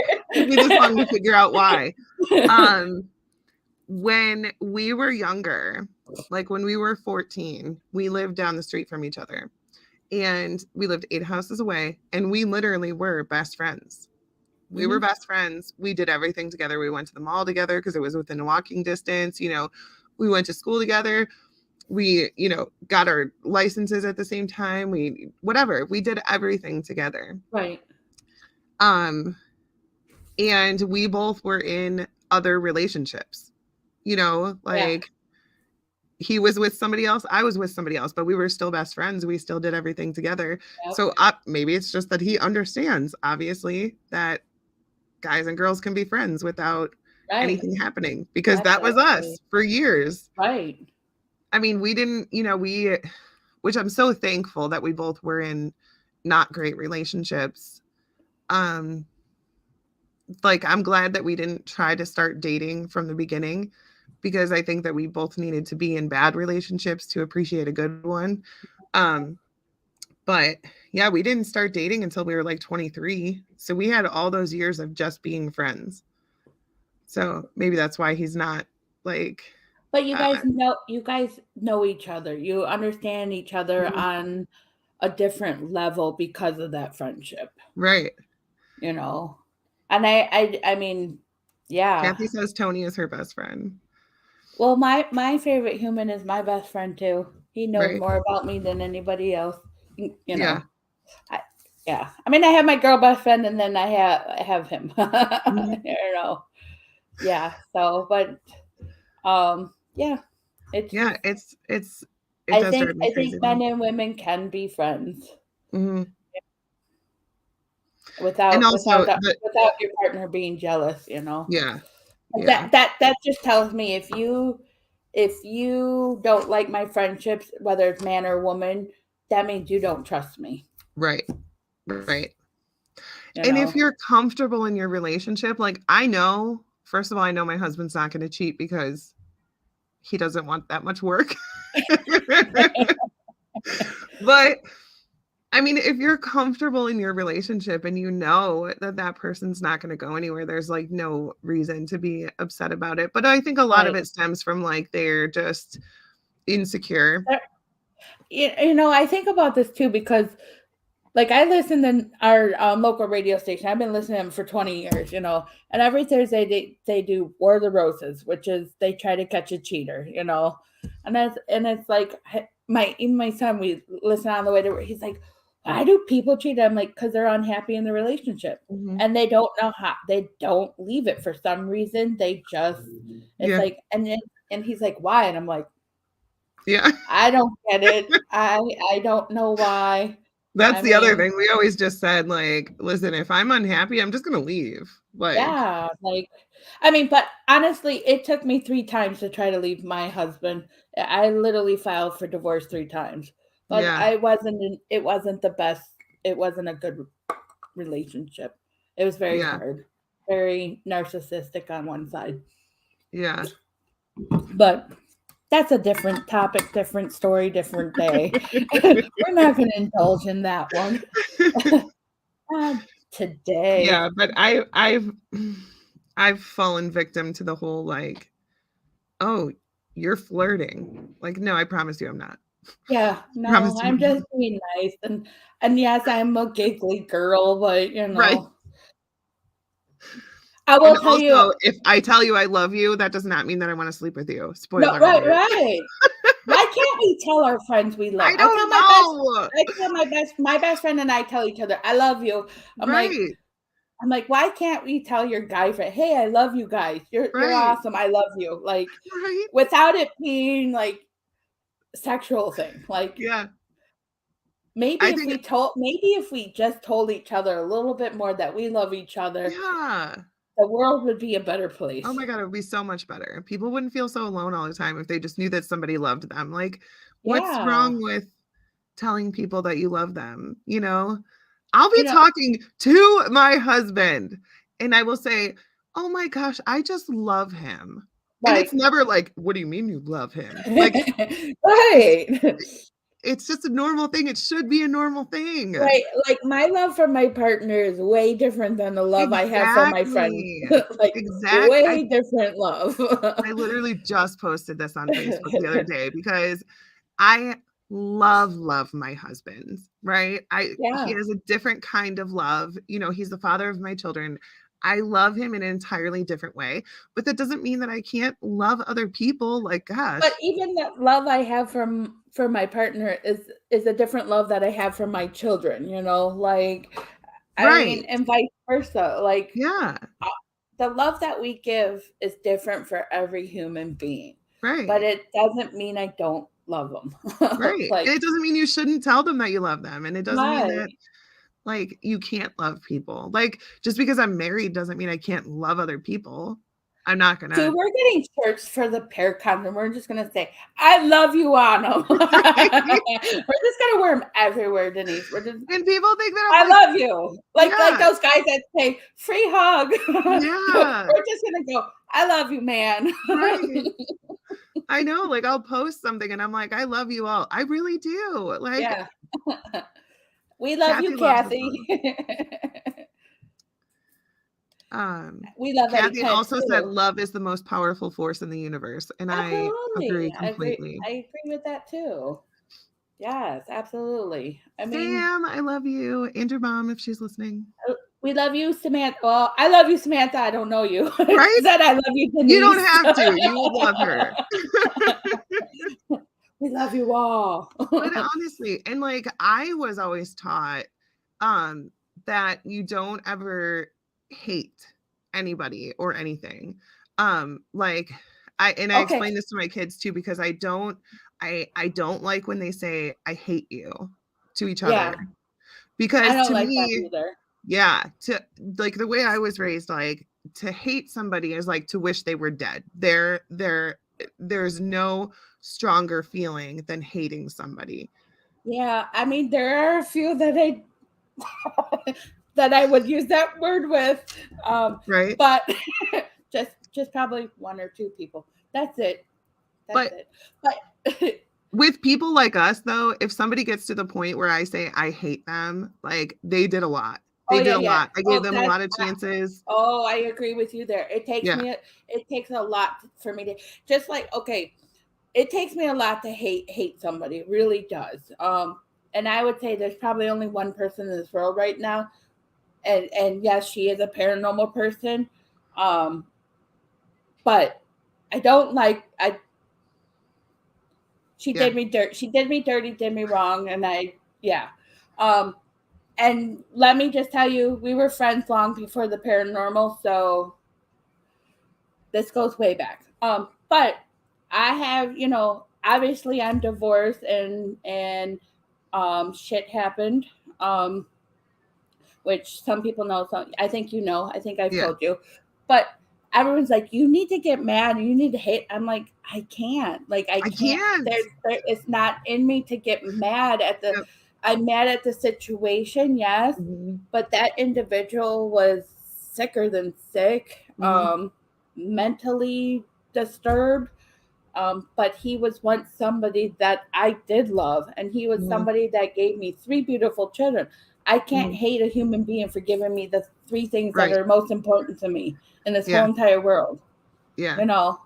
me this long to figure out why. married. When we were younger, like when we were 14, we lived down the street from each other. And we lived 8 houses away, and we literally were best friends. We were best friends. We did everything together. We went to the mall together because it was within walking distance. We went to school together. We, got our licenses at the same time. Whatever. We did everything together. Right. And we both were in other relationships. Like he was with somebody else, I was with somebody else, but we were still best friends. We still did everything together. Yep. So maybe it's just that he understands, obviously, that guys and girls can be friends without anything happening, because that was us for years. Right. I mean, we didn't, which I'm so thankful that we both were in not great relationships. Like, I'm glad that we didn't try to start dating from the beginning, because I think that we both needed to be in bad relationships to appreciate a good one. But yeah, we didn't start dating until we were like 23. So we had all those years of just being friends. So maybe that's why he's not like. But you guys know each other. You understand each other on a different level because of that friendship. Right. And I mean, yeah. Kathy says Tony is her best friend. Well, my favorite human is my best friend too. He knows more about me than anybody else. Yeah. I mean, I have my girl best friend, and then I have him. Yeah. So, but yeah. I think men and women can be friends. Mm-hmm. Without your partner being jealous, Yeah. That just tells me if you don't like my friendships, whether it's man or woman, that means you don't trust me. Right. And if you're comfortable in your relationship, like, first of all, I know my husband's not going to cheat because he doesn't want that much work. But I mean, if you're comfortable in your relationship and you know that person's not going to go anywhere, there's like no reason to be upset about it. But I think a lot of it stems from like they're just insecure. I think about this too, because like I listen to our local radio station. I've been listening to them for 20 years, and every Thursday they do War of the Roses, which is they try to catch a cheater, and it's like my son, we listen on the way to work. He's like, why do people cheat? I'm like, because they're unhappy in the relationship, and they don't know how. They don't leave it for some reason. They just like, and he's like, why? And I'm like, I don't get it. I don't know why. That's the other thing. We always just said, like, listen, if I'm unhappy, I'm just going to leave. Like, yeah, like, I mean, but honestly, it took me 3 times to try to leave my husband. I literally filed for divorce 3 times, but it wasn't the best. It wasn't a good relationship. It was very hard, very narcissistic on one side. Yeah. But that's a different topic, different story, different day. We're not going to indulge in that one today. Yeah, but I've fallen victim to the whole like, oh, you're flirting. Like, no, I promise you, I'm not. Yeah, no, I'm just being nice, and yes, I'm a giggly girl, but right. I will tell you, if I tell you I love you, that does not mean that I want to sleep with you. Spoiler. No, right. Why can't we tell our friends we love? I don't know. I tell my best friend and I tell each other, I love you. I'm like, why can't we tell your guy friend, hey, I love you guys. You're awesome. I love you. Like, without it being like sexual thing. Like, maybe if we just told each other a little bit more that we love each other. Yeah. The world would be a better place. Oh my God, it would be so much better. People wouldn't feel so alone all the time if they just knew that somebody loved them. Like, what's wrong with telling people that you love them? I'll be talking to my husband and I will say, oh my gosh, I just love him. Right. And it's never like, what do you mean you love him? Like, right. it's just a normal thing. It should be a normal thing. Right, like, my love for my partner is way different than the love I have for my friend. Exactly. Like, I way different love. I literally just posted this on Facebook the other day because I love my husband, right? He Yeah, has a different kind of love. He's the father of my children. I love him in an entirely different way, but that doesn't mean that I can't love other people. Like, but gosh, even the love I have for my partner is a different love that I have for my children, like, I mean, right. and vice versa, like, Yeah, uh, the love that we give is different for every human being, but right. it doesn't mean I don't love them. Right. And Like, it doesn't mean you shouldn't tell them that you love them. And it doesn't mean right. that like you can't love people. Like just because I'm married doesn't mean I can't love other people. I'm not Dude, gonna. we're getting shirts for the pair condom. We're just gonna say, "I love you" on them. We're just gonna wear them everywhere, Denise. And people think that I'm I like, love you. Like yeah, those guys that say, "Free hug." yeah, We're just gonna go, "I love you, man." right. I know, like I'll post something and I'm like, I love you all. I really do. Like Yeah. We love you, Kathy loves us Kathy. all. Um, We love Eddie Kathy Pence also said too. love is the most powerful force in the universe. And I agree Absolutely. completely. I agree with that too. Yes, absolutely. I mean, Sam, I love you. And your mom, if she's listening. we love you, Samantha. Well, I love you, Samantha. I don't know you. Right? Said I love you, You don't Denise. have to. You would love her. We love you all. But honestly, and like I was always taught that you don't ever hate anybody or anything. Like I Okay. explain this to my kids too because I don't like when they say I hate you to each other Yeah. I because don't to like that me, either. yeah, to like the way I was raised, like to hate somebody is like to wish they were dead. There's no stronger feeling than hating somebody. Yeah. I mean, there are a few that I that I would use that word with. Right? But just probably one or two people. That's it. That's But it. But with people like us though, if somebody gets to the point where I say I hate them, like they did a lot. oh They did yeah, a yeah. lot. I gave Oh, them a that's lot of chances. oh, I agree with you there. Yeah. It takes a lot for me to just like okay, it takes me a lot to hate somebody. It really does. And I would say there's probably only one person in this world right now, and yes, she is a paranormal person. Um, but I don't like I she Yeah. did me dirt. She did me dirty, did me wrong, and yeah. Um, and let me just tell you, we were friends long before the paranormal, so this goes way back. But I have, obviously I'm divorced and shit happened. Um, which some people know. Some I think you know. I think I've Yeah. told you, but everyone's like, you need to get mad. You need to hate. I'm like, I can't. Like, I I can't. can't. It's not in me to get mad at the. Yep. I'm mad at the situation, yes, Mhm. but that individual was sicker than sick, Mhm. mentally disturbed. But he was once somebody that I did love, and he was Mhm. somebody that gave me three beautiful children. I can't Mhm. hate a human being for giving me the three things that Right. are most important to me in this whole Yeah. entire world. Yeah. You know,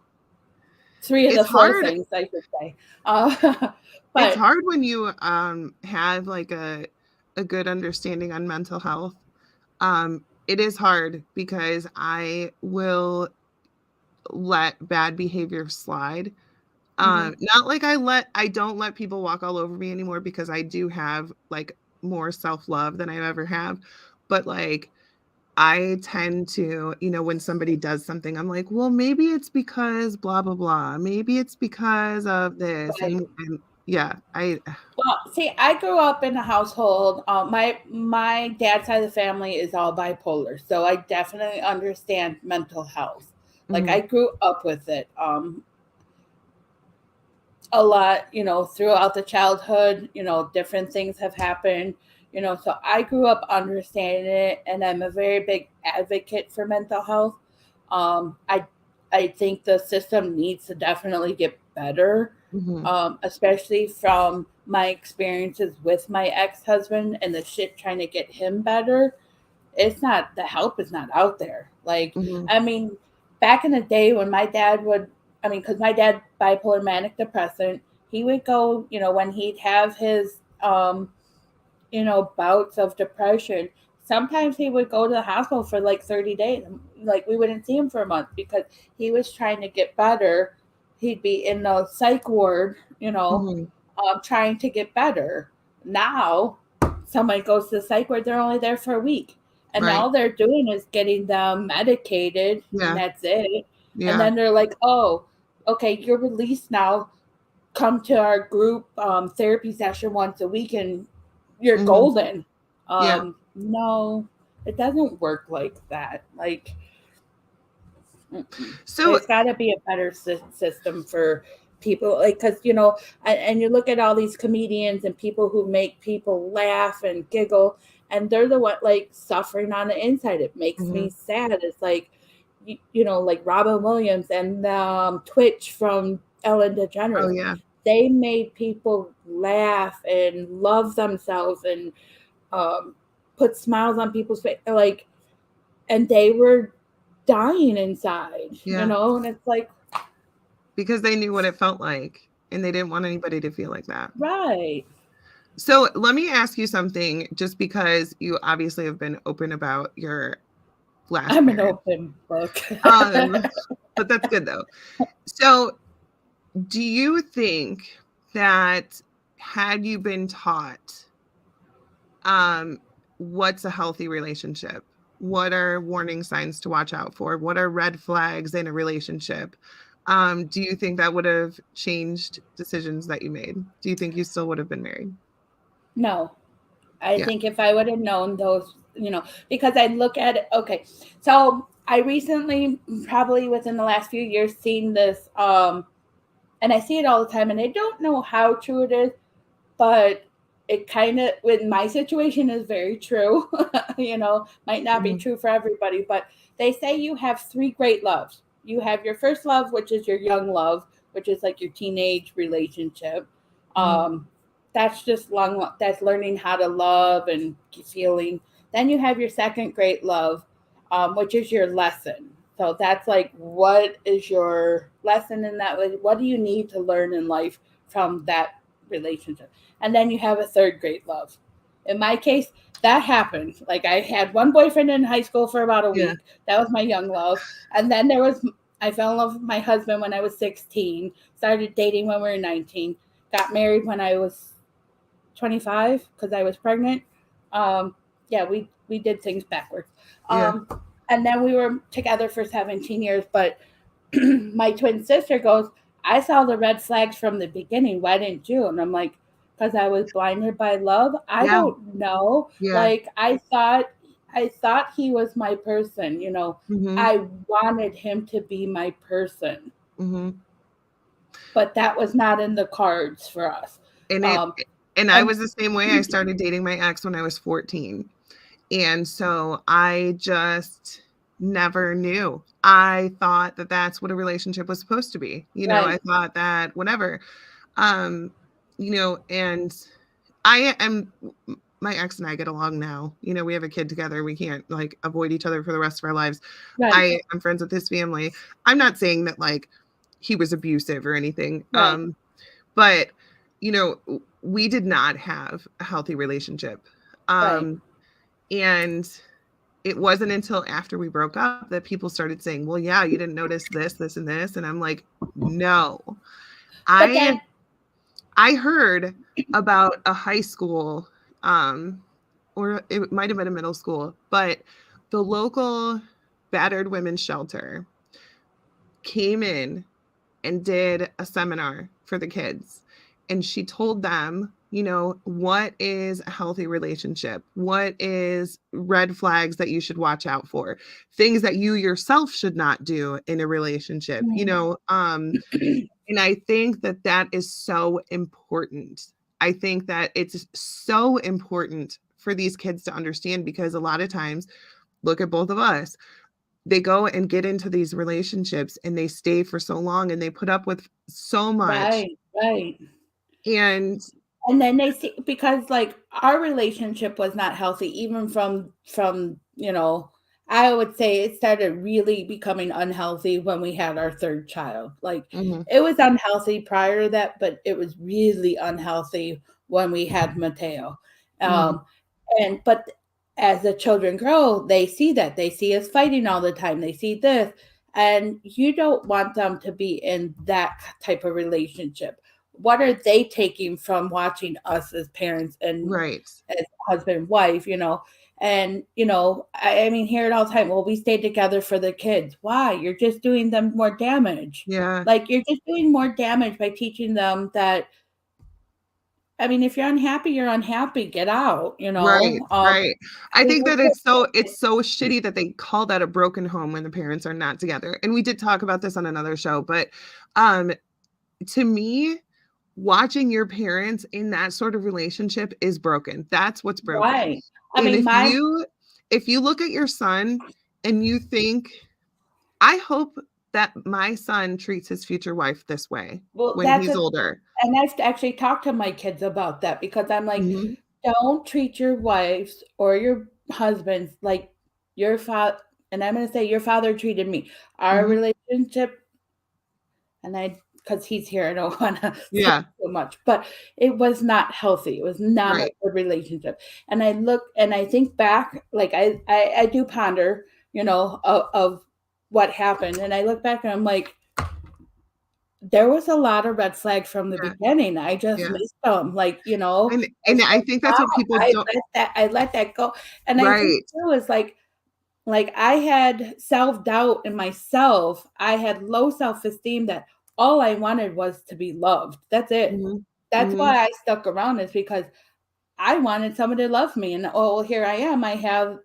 three of the It's four hard. things I should say. It's But hard when you have like a good understanding on mental health. It is hard because I will let bad behavior slide. mhm, Not like I don't let people walk all over me anymore because I do have like more self-love than I ever have. But like I tend to, when somebody does something, I'm like, well, maybe it's because blah blah blah. Maybe it's because of this. right. And yeah, I Well, see, I grew up in a household. My dad's side of the family is all bipolar, so I definitely understand mental health. Like I mhm, grew up with it. A lot, throughout the childhood, different things have happened, so I grew up understanding it and I'm a very big advocate for mental health. I think the system needs to definitely get better. Mhm. especially from my experiences with my ex-husband and the shit trying to get him better. It's not, the help is not out there. Like, Mhm. I mean, back in the day when my dad would, I mean, because my dad bipolar manic depressant, he would go, when he'd have his bouts of depression, sometimes he would go to the hospital for like 30 days. Like, we wouldn't see him for a month because he was trying to get better. He'd be in the psych ward, Mhm. trying to get better. Now, somebody goes to the psych ward, they're only there for a week. And Right. all they're doing is getting them medicated, and Yeah. that's it. And Yeah. then they're like, oh, okay, you're released now. Come to our group therapy session once a week and you're Mhm. golden. Yeah. No, it doesn't work like that. Like, So there's got to be a better system for people. Like, because, and you look at all these comedians and people who make people laugh and giggle, and they're the one like suffering on the inside. It makes me mhm. sad. It's like, like Robin Williams and Twitch from Ellen Oh, DeGeneres. yeah. They made people laugh and love themselves and um, put smiles on people's face. Like, and they were dying inside, Yeah. and it's like, Because they knew what it felt like, and they didn't want anybody to feel like that. right. So let me ask you something, just because you obviously have been open about your last I'm an marriage. open book. Um, but that's good though. So do you think that had you been taught um what's a healthy relationship? What are warning signs to watch out for? What are red flags in a relationship? Do you think that would have changed decisions that you made? Do you think you still would have been married? No, I Yeah. think if I would have known those, because I look at it. Okay, so I recently, probably within the last few years, seen this, and I see it all the time, and I don't know how true it is, but it kind of, with my situation, is very true. Might not be Mhm. true for everybody, but they say you have three great loves. You have your first love, which is your young love, which is like your teenage relationship. Mhm. That's just long. That's learning how to love and feeling. Then you have your second great love, which is your lesson. So that's like, what is your lesson in that? What do you need to learn in life from that relationship? And then you have a third great love. In my case, that happened. Like, I had one boyfriend in high school for about a Yeah. week. That was my young love. And then I fell in love with my husband when I was 16, started dating when we were 19, got married when I was 25 because I was pregnant. Yeah, we did things backwards. Yeah. And then we were together for 17 years. But my twin sister goes, I saw the red flags from the beginning. Why didn't you? And I'm like, because I was blinded by love. I Yeah. don't know. Yeah. Like, I thought he was my person. Mhm. I wanted him to be my person, Mhm. but that was not in the cards for us. And it Um, and I and was the same way. I started dating my ex when I was 14. And so I just never knew. I thought that that's what a relationship was supposed to be. I right, thought that whatever. Um, and I am my ex and I get along now. We have a kid together. We can't like avoid each other for the rest of our lives. right, I'm friends with his family. I'm not saying that like he was abusive or anything. right, But we did not have a healthy relationship. right. And it wasn't until after we broke up that people started saying, "Well, yeah, you didn't notice this, this, and this." And I'm like, "No." But I that, I heard about a high school, or it might have been a middle school, but the local battered women's shelter came in and did a seminar for the kids. And she told them, what is a healthy relationship? What is red flags that you should watch out for? Things that you yourself should not do in a relationship, and I think that that is so important. I think that it's so important for these kids to understand, because a lot of times, look at both of us. they go and get into these relationships and they stay for so long and they put up with so much. Right, right. And And then they see, because like our relationship was not healthy even from, I would say it started really becoming unhealthy when we had our third child. Like mhm, it was unhealthy prior to that, but it was really unhealthy when we had Mateo. mhm, Um but as the children grow, they see that. They see us fighting all the time. They see this. And you don't want them to be in that type of relationship. What are they taking from watching us as parents and right. as husband and wife, And I mean, hear it all the time. Well, we stayed together for the kids. Why? You're just doing them more damage. Yeah. Like you're just doing more damage by teaching them that. I mean, if you're unhappy, you're unhappy. Get out. Right, right. I I mean, think that it's so shitty that they call that a broken home when the parents are not together. And we did talk about this on another show, but um to me, watching your parents in that sort of relationship is broken. That's what's broken. right. I And mean, if you look at your son and you think, I hope that my son treats his future wife this way well, when he's older. and I've actually talked to my kids about that because I'm like, Mhm, don't treat your wives or your husbands like your father. And I'm going to say your father treated me. Our mhm. relationship, and because he's here, I don't want to say Yeah, so much, but it was not healthy. It was not a right. good relationship. And I look and I think back, like I do ponder, of what happened. And I look back and I'm like, there was a lot of red flags from the Yeah, beginning. I just yeah. missed them. Like, I And I said, think that's what "Wow, people don't. I let that go." And I think Right. too is like I had self-doubt in myself. I had low self-esteem that all I wanted was to be loved. That's it. Mhm, That's mhm. why I stuck around is because I wanted someone to love me. And oh, here I am. I have,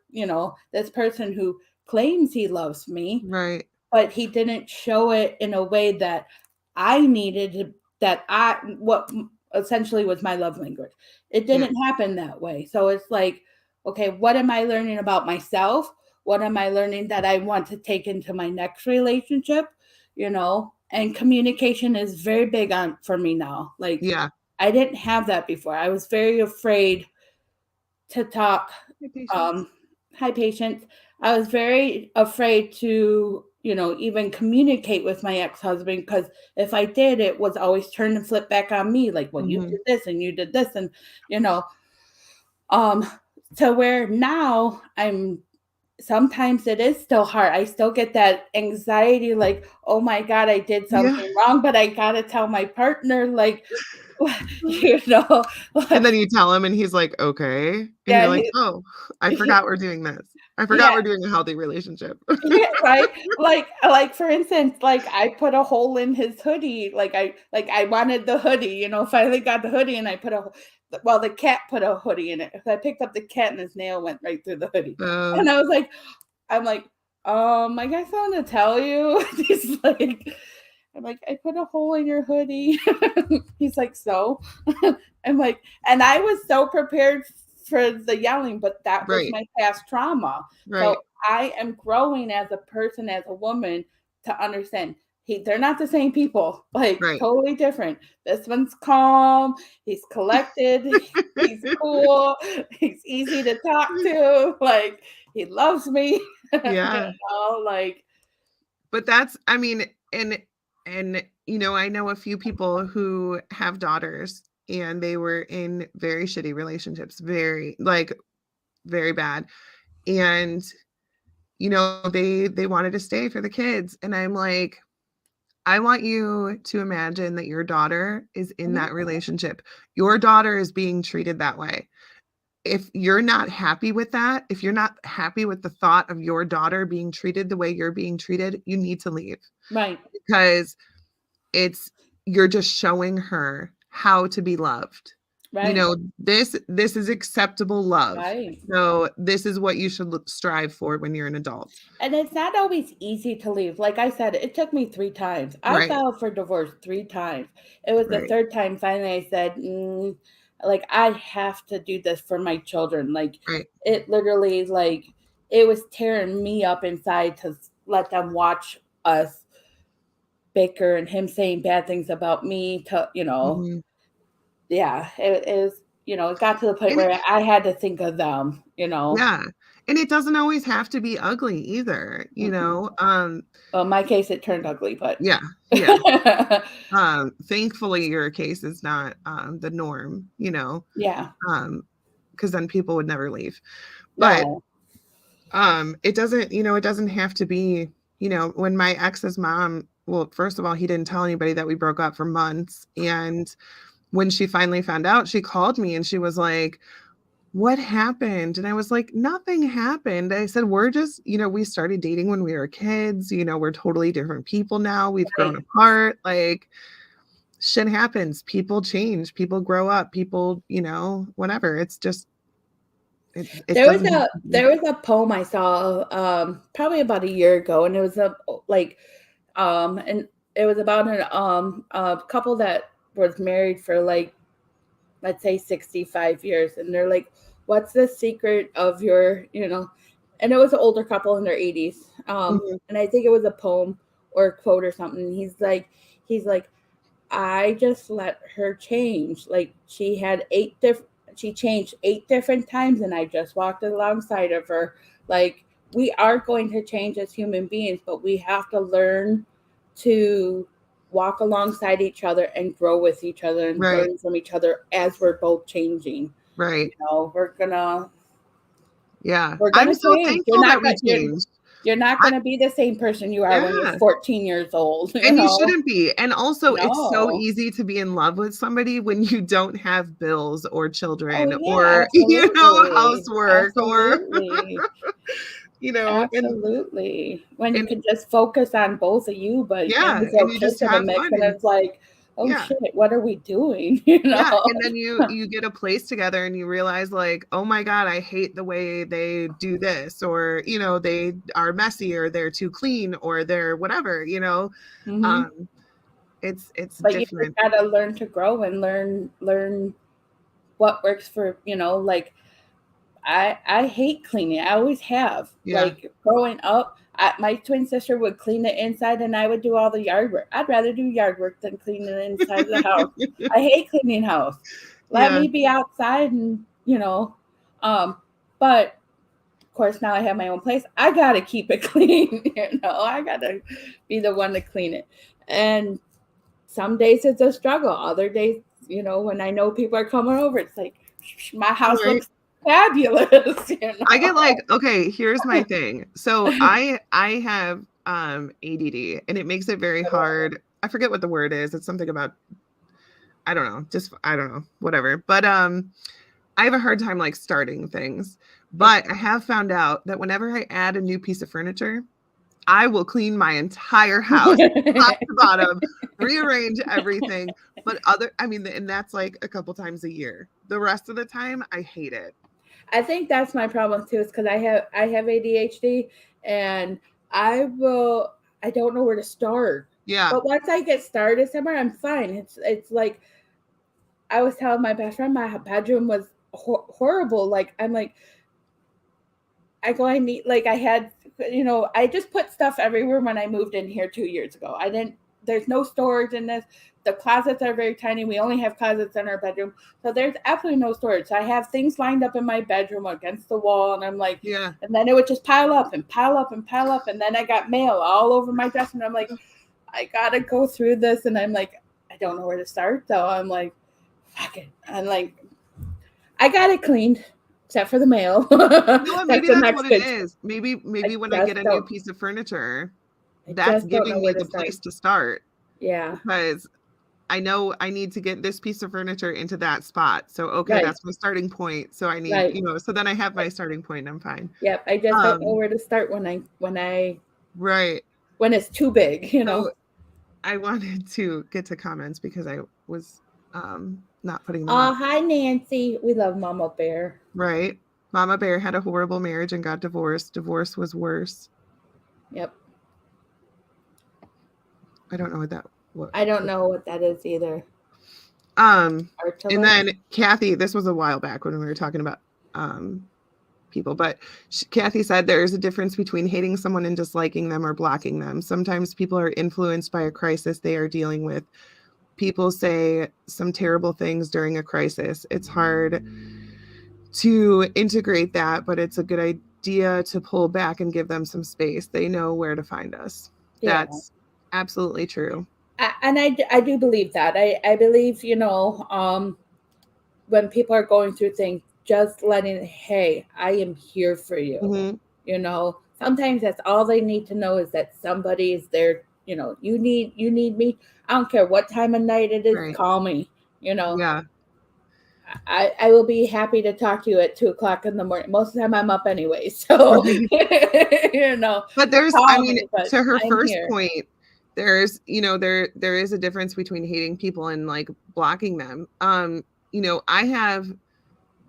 this person who claims he loves me, Right. but he didn't show it in a way that I needed to, that I what essentially was my love language. It Yeah, didn't happen that way. So it's like, okay, what am I learning about myself? What am I learning that I want to take into my next relationship? And communication is very big on for me now. Like yeah. I didn't have that before. I was very afraid to talk. Hey, patience. um Hi, patience. I was very afraid to even communicate with my ex-husband because if I did, it was always turn and flip back on me, like, well, you did Mhm. this and you did this, and you know um to where now I'm sometimes it is still hard. I still get that anxiety, like, oh my god, I did Yeah. something wrong, but I gotta tell my partner, like, you know And then you tell him and he's like, "Okay." And you're yeah, like, "Oh, I forgot we're doing this. I forgot yeah. we're doing a healthy relationship." Yeah, right? Like, for instance, like, I put a hole in his hoodie, I wanted the hoodie, finally got the hoodie, and I put the cat put a hoodie in it. So I picked up the cat, and his nail went right through the hoodie. Uh, And I'm like, I got something to tell you." He's like I'm like, "I put a hole in your hoodie." He's like, "So?" I'm like, and I was so prepared for the yelling, but that was right, my past trauma. So right, I am growing as a person, as a woman, to understand they're not the same people, like right. totally different. This one's calm, he's collected, he's cool, he's easy to talk to, like he loves me, Yeah. like But that's I mean, and I know a few people who have daughters and they were in very shitty relationships, very like very bad. And they wanted to stay for the kids and I'm like, I want you to imagine that your daughter is in mhm, that relationship. Your daughter is being treated that way. If you're not happy with that, if you're not happy with the thought of your daughter being treated the way you're being treated, you need to leave right, because it's you're just showing her how to be loved. right, This is acceptable love. right. So this is what you should strive for when you're an adult. And it's not always easy to leave. Like I said, it took me 3 times. I Right. filed for divorce 3 times. It was the Right. 3rd time finally I said, like, I have to do this for my children. Like, Right. it literally, like, it was tearing me up inside to let them watch us bicker and him saying bad things about me to, Mhm. yeah, it was, it got to the point And where I had to think of them. yeah, and it doesn't always have to be ugly either, you Mm-mm. know? Well, in my case, it turned ugly, but Yeah, yeah. Thankfully, your case is not, the norm, you know? yeah, Because then people would never leave. But, no, it doesn't, it doesn't have to be, when my ex's mom, well, first of all, he didn't tell anybody that we broke up for months, and when she finally found out, she called me and she was like, "What happened?" And I was like, "Nothing happened." I said, "We're just, we started dating when we were kids, we're totally different people now. We've grown right. apart. Like, shit happens. People change, people grow up, people, whatever. It's just it There was doesn't have a to be." there was a poem I saw probably about a year ago, and it was and it was about a couple that was married for like, let's say, 65 years, and they're like, what's the secret of your, and it was an older couple in their 80s, Mhm. and I think it was a poem or a quote or something. He's like, I just let her change. Like, she changed 8 different times, and I just walked alongside of her. Like, we are going to change as human beings, but we have to learn to walk alongside each other and grow with each other and Right, learn from each other as we're both changing. right. We're gonna Yeah. we're I'm gonna so change. You're thankful that not we gonna changed. you're not I gonna be the same person you are when you're Yeah. 14 years old. And you shouldn't be. And also, it's so No. easy to be in love with somebody when you don't have bills or Oh children yeah, or, absolutely. housework or, Absolutely. and Absolutely. When you and can just focus on both of you, but then yeah, you and throw you kids just in the have mix fun and and it's like, oh yeah. shit, what are we doing? Yeah, and then you get a place together and you realize like, "Oh my god, I hate the way they do this," or, they are messy or they're too clean or they're whatever, Hmm. Um, it's But you just different. gotta learn to grow and learn what works for, like, I hate cleaning. I always have. Yeah. Like, growing up, my twin sister would clean the inside, and I would do all the yard work. I'd rather do yard work than clean the inside of the house. I hate cleaning house. Let Yeah. me be outside and, um, but of course now I have my own place. I gotta keep it clean. I gotta be the one to clean it. And some days it's a struggle. Other days, when I know people are coming over, it's like my house Right. looks fabulous. I get like, okay, here's my thing. So I have ADD and it makes it very hard. I forget what the word is. It's something about I don't know, just I don't know, whatever. But I have a hard time like starting things. But I have found out that whenever I add a new piece of furniture, I will clean my entire house, top to bottom, rearrange everything. But I mean, and that's like a couple times a year. The rest of the time, I hate it. I think that's my problem too, is because I have ADHD, and I don't know where to start. Yeah. But once I get started somewhere, I'm fine. It's like I was telling my best friend, my bedroom was horrible. Like, I'm like, I need, like, I had, I just put stuff everywhere when I moved in here 2 years ago. I didn't, there's no storage in this. The closets are very tiny. We only have closets in our bedroom. So there's absolutely no storage. So I have things lined up in my bedroom against the wall. And I'm like, Yeah. and then it would just pile up and pile up and pile up. And then I got mail all over my dresser. And I'm like, I got to go through this. And I'm like, I don't know where to start. So I'm like, fuck it. I'm like, I got it cleaned, except for the mail. You know what? That's Maybe the that's next what it big. is. Maybe I when I just get a new don't. piece of furniture, I that's just don't know giving me where to the start. place to start Yeah. because I know I need to get this piece of furniture into that spot. So okay, Right. that's my starting point. So I need, Right. so then I have my starting point and I'm fine. Yep. I just don't know Um, where to start right. when it's too big. So I wanted to get to comments because I was not putting them Oh, up. hi Nancy. We love Mama Bear. Right. Mama Bear had a horrible marriage and got divorced. Divorce was worse. Yep. I don't know what I don't know what that is either. Um, and Artilus? then Kathy, this was a while back when we were talking about people. But Kathy said there is a difference between hating someone and disliking them or blocking them. Sometimes people are influenced by a crisis they are dealing with. People say some terrible things during a crisis. It's hard to integrate that, but it's a good idea to pull back and give them some space. They know where to find us. Yeah. That's absolutely true. I do believe that. I believe, when people are going through things, just letting, hey, I am here for you. Mm-hmm. Sometimes that's all they need to know is that somebody is there. You need me. I don't care what time of night it is. Right. Call me. Yeah. I will be happy to talk to you at 2:00 in the morning. Most of the time I'm up anyway. So, But there's, call me, but to her I'm first here. point, there's, there is a difference between hating people and like blocking them. I have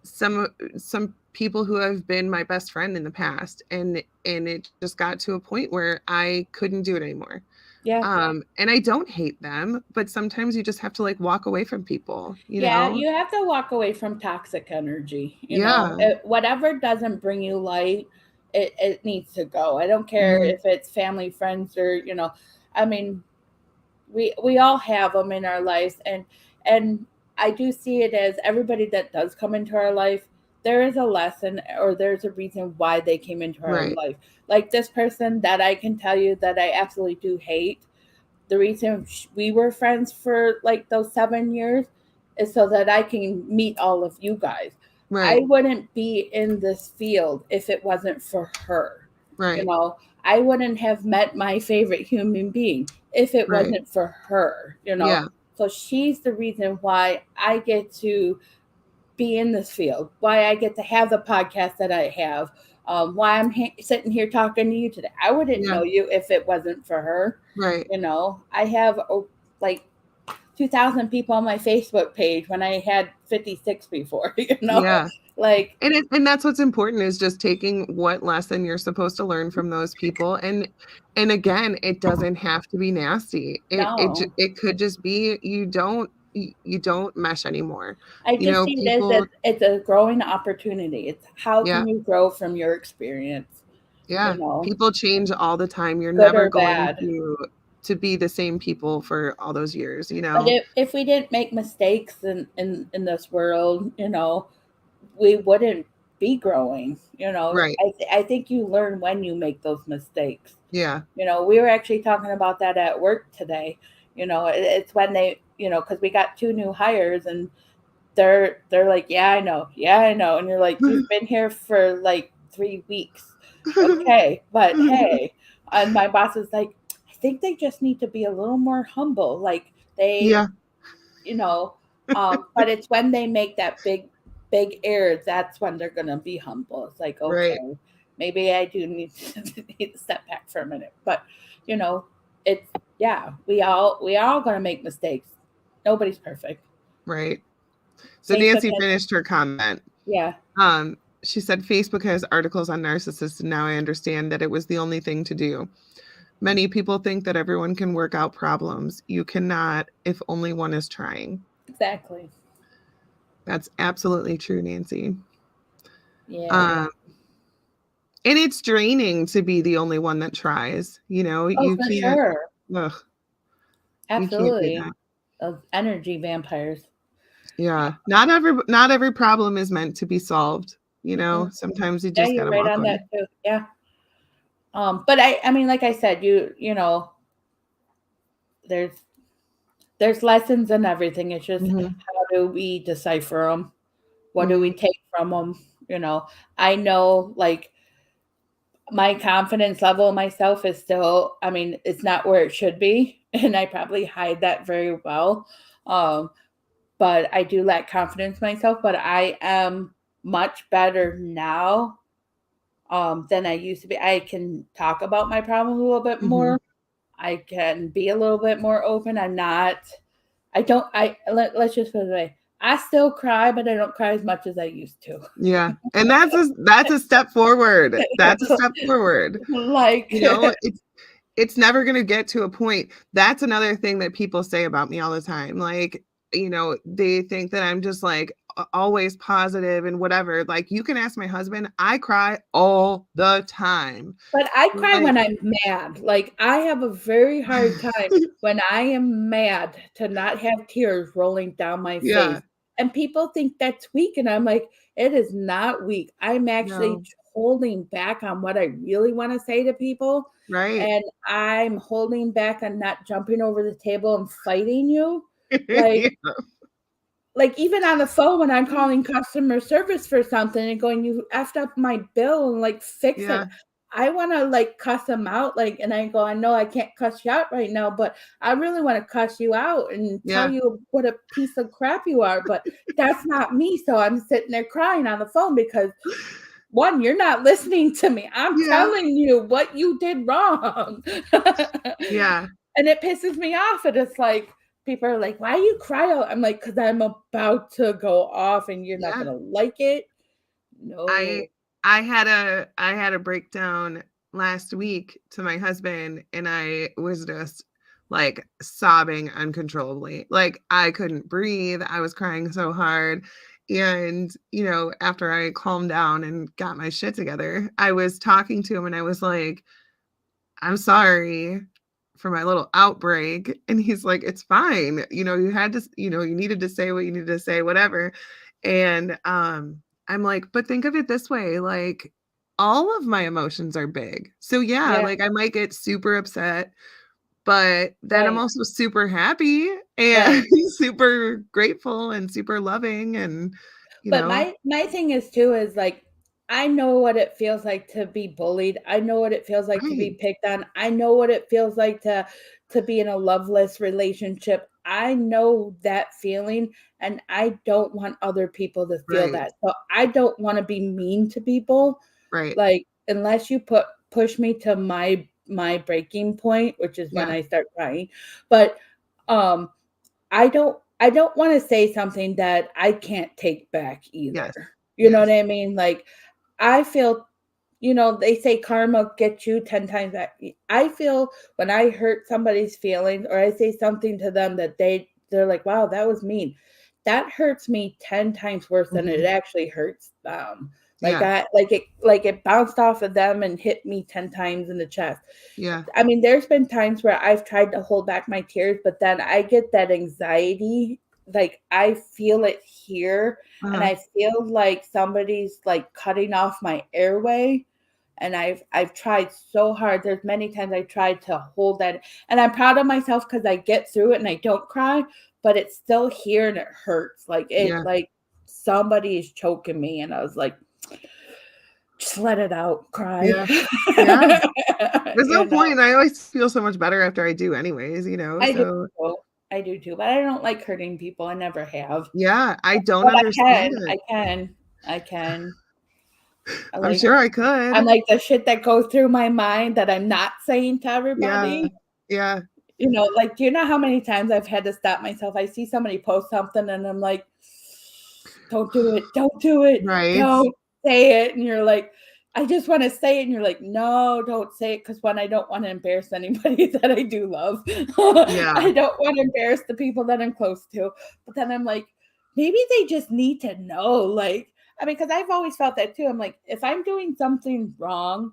some people who have been my best friend in the past, and it just got to a point where I couldn't do it anymore. Yeah. And I don't hate them, but sometimes you just have to like walk away from people, Yeah, you have to walk away from toxic energy. Yeah. Whatever doesn't bring you light, it needs to go. I don't care Mhm. if it's family, friends, or I mean, we all have them in our lives, and I do see it as everybody that does come into our life, there is a lesson or there's a reason why they came into our Right. life. Like this person that I can tell you that I absolutely do hate, the reason we were friends for like those 7 years is so that I can meet all of you guys. I Right. wouldn't be in this field if it wasn't for her. Right. I wouldn't have met my favorite human being if it Right. wasn't for her. Yeah. So she's the reason why I get to be in this field, why I get to have the podcast that I have, why I'm sitting here talking to you today. I wouldn't Yeah. know you if it wasn't for her. Right. I have like 2,000 people on my Facebook page when I had 56 before. Yeah. Like, And that's what's important, is just taking what lesson you're supposed to learn from those people. And again, it doesn't have to be nasty. no. It could just be you don't mesh anymore. I just see it as People, it's a growing opportunity. It's how yeah. can you grow from your experience, Yeah. People change all the time. You're good never or going bad. to be the same people for all those years, But if we didn't make mistakes in this world, we wouldn't be growing. Right. I think you learn when you make those mistakes. Yeah. We were actually talking about that at work today. It's when they, because we got 2 new hires, and they're like, yeah, I know, and you're like, you've been here for like 3 weeks, okay, but hey, and my boss is like, I think they just need to be a little more humble, like they, Yeah. but it's when they make that big error, that's when they're gonna be humble. It's like, okay, Right. maybe I do need to step back for a minute, but it's, yeah, we all gonna make mistakes. Nobody's perfect. Right. So Facebook Nancy has, finished her comment. yeah, She said Facebook has articles on narcissists, and now I understand that it was the only thing to do. Many people think that everyone can work out problems. You cannot if only one is trying. exactly. That's absolutely true, Nancy. Yeah. And it's draining to be the only one that tries. Oh, You for can't. sure. Ugh, you can't do Absolutely. that. Those energy vampires. Yeah, not every problem is meant to be solved. Mhm. Sometimes you Yeah, just you're gotta right walk on away. that too. Yeah. But I mean, like I said, there's there's lessons in everything. It's just Hmm. how do we decipher them? What do we Hmm. take from them? I know, like, my confidence level in myself is still, I mean, it's not where it should be, and I probably hide that very well. Um, but I do lack confidence myself. But I am much better now, than I used to be. I can talk about my problems a little bit Hmm. more. I can be a little bit more open. I'm not. I don't. Let's just put it away. I still cry, but I don't cry as much as I used to. Yeah, and that's a step forward. That's a step forward. Like, It's never going to get to a point. That's another thing that people say about me all the time. Like, they think that I'm just like always positive and whatever. Like, you can ask my husband, I cry all the time. But I cry Like, when I'm mad. Like, I have a very hard time when I am mad to not have tears rolling down my yeah, face. And people think that's weak, and I'm like, it is not weak. I'm actually no, holding back on what I really want to say to people, right. and I'm holding back on not jumping over the table and fighting you. Like, Yeah. even on the phone when I'm calling customer service for something and going, "You effed up my bill and, like, fix Yeah, it." I wanna, like, cuss them out, like, and I go, "I know I can't cuss you out right now, but I really wanna cuss you out and tell yeah, you what a piece of crap you are," but that's not me, so I'm sitting there crying on the phone because, 1, you're not listening to me. I'm yeah, telling you what you did wrong. yeah, And it pisses me off, and it's like, people are like, "Why you cry out?" I'm like, "'Cause I'm about to go off and you're not yeah. gonna like it." I No. I had a breakdown last week to my husband, and I was just like sobbing uncontrollably. Like, I couldn't breathe. I was crying so hard. And, after I calmed down and got my shit together, I was talking to him and I was like, I'm sorry for my little outbreak. And he's like, it's fine. You had to, you needed to say what you needed to say, whatever. And I'm like, but think of it this way, like, all of my emotions are big. So yeah, Yeah, like, I might get super upset, but then I'm right, also super happy and right. super grateful and super loving and you But know, my thing is too is like I know what it feels like to be bullied. I know what it feels like to be right, picked on. I know what it feels like to be in a loveless relationship. I know that feeling and I don't want other people to feel right, that. So I don't want to be mean to people. right. Like unless you push me to my breaking point, which is when Yeah, I start crying. But um I don't wanna say something that I can't take back yes, either. You know what yes, I mean? Like, I feel they say karma gets you 10 times back. I feel when I hurt somebody's feelings or I say something to them that they're like, "Wow, that was mean." That hurts me 10 times worse than it mhm, actually hurts them. Like, yeah, it bounced off of them and hit me 10 times in the chest. yeah, I mean, there's been times where I've tried to hold back my tears, but then I get that anxiety, like, I feel it here, and uh-huh, I feel like somebody's, like, cutting off my airway, and I've tried so hard. There's many times I tried to hold that, and I'm proud of myself because I get through it and I don't cry, but it's still here and it hurts. yeah, Like somebody is choking me, and I was like, "Just let it out, cry." yeah, yeah. There's no You know? point, I always feel so much better after I do anyways, I do so too. I do too, but I don't like hurting people, I never have. yeah, I don't But understand it. I can. I I'm like sure I I'm could. like the shit that goes through my mind that I'm not saying to Yeah, everybody. yeah, Like, do you know how many times I've had to stop myself? I see somebody post something and I'm like, "Don't do it, don't do it, right, don't say it," and you're like, "I just wanna say it," and you're like, "No, don't say it," because 1, I don't wanna embarrass anybody that I do love. yeah, I don't wanna embarrass the people that I'm close to, but then I'm like, maybe they just need to know, like I mean, because 'cause I've always felt that too. I'm like, if I'm doing something wrong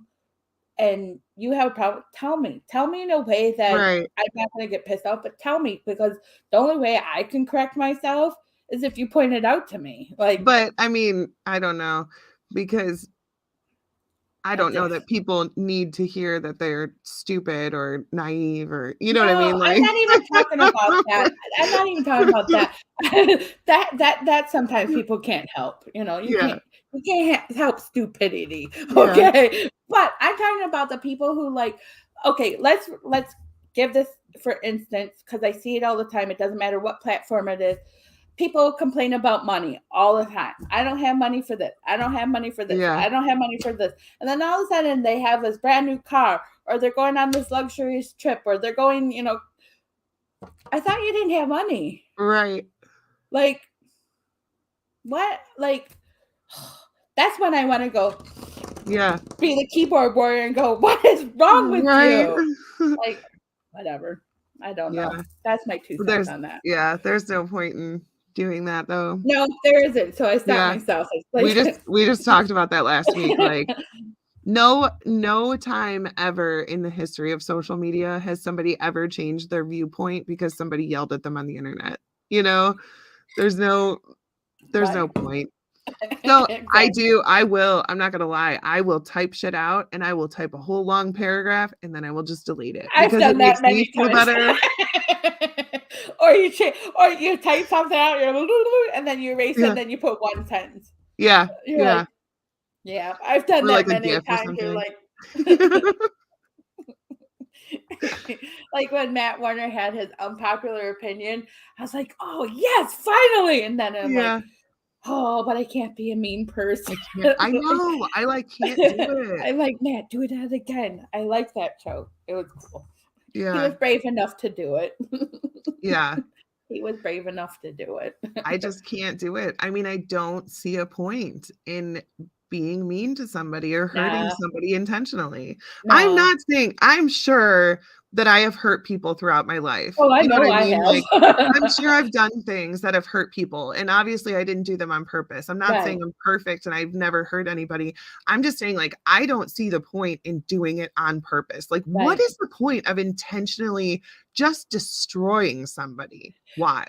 and you have a problem, tell me. Tell me in a way that right, I'm not gonna get pissed off, but tell me because the only way I can correct myself is if you point it out to me. Like, but, I mean, I don't know, because I I don't know just that people need to hear that they're stupid or naive or you know what I no, mean, I'm like not even talking about that. I'm not even talking about that. That sometimes people can't help, yeah, you can't help stupidity, yeah, okay? But I'm talking about the people who like okay, let's give this for instance, because I see it all the time. It doesn't matter what platform it is. People complain about money all the time. I don't have money for this. I don't have money for this. yeah, I don't have money for this. And then all of a sudden they have this brand new car or they're going on this luxurious trip or they're going, I thought you didn't have money. right, Like, what? Like, that's when I want to go yeah, be the keyboard warrior and go, what is wrong with right. you? Like, whatever. I don't know. Yeah, That's my 2 cents there's on that. there's no point in doing that though. No, there isn't. So I stopped Yeah. myself. It's We like just talked about that last week. Like no time ever in the history of social media has somebody ever changed their viewpoint because somebody yelled at them on the internet. You know, there's no right. point. So Exactly. I'm not gonna lie, I will type shit out and I will type a whole long paragraph and then I will just delete it I've because it done that makes me many feel times. better. Or you type something out, and then you erase it, Yeah. and then you put one sentence. Yeah. You're Yeah. like, yeah, I've done Or that like a many GIF or times. You're something. like, like when Matt Warner had his unpopular opinion, I was like, oh yes, finally. And then I'm like, Yeah. oh, but I can't be a mean person. I know. I like can't do it. I'm like, Matt, do that again. I like that show. It was cool. He Yeah. was brave enough to do it. Yeah. He was brave enough to do it. I just can't do it. I mean, I don't see a point in being mean to somebody or hurting Nah, somebody intentionally. no. I'm sure that I have hurt people throughout my life. Oh, I You know what know I I mean? Like, I'm sure have. I've done things that have hurt people, and obviously I didn't do them on purpose. I'm not saying Right, I'm perfect and I've never hurt anybody. I'm just saying, like, I don't see the point in doing it on purpose. Like, what right. is the point of intentionally just destroying somebody? Why?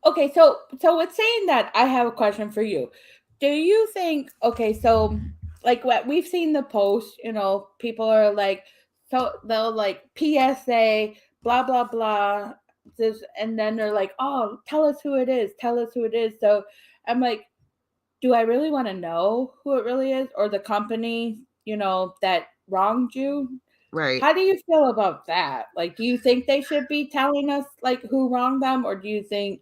Okay, so with saying that, I have a question for you. Do you think okay, so like what we've seen the post, people are like so they'll like PSA, blah blah blah, this and then they're like, "Oh, tell us who it is. Tell us who it is." So I'm like, do I really want to know who it really is or the company, that wronged you? Right. How do you feel about that? Like, do you think they should be telling us like who wronged them, or do you think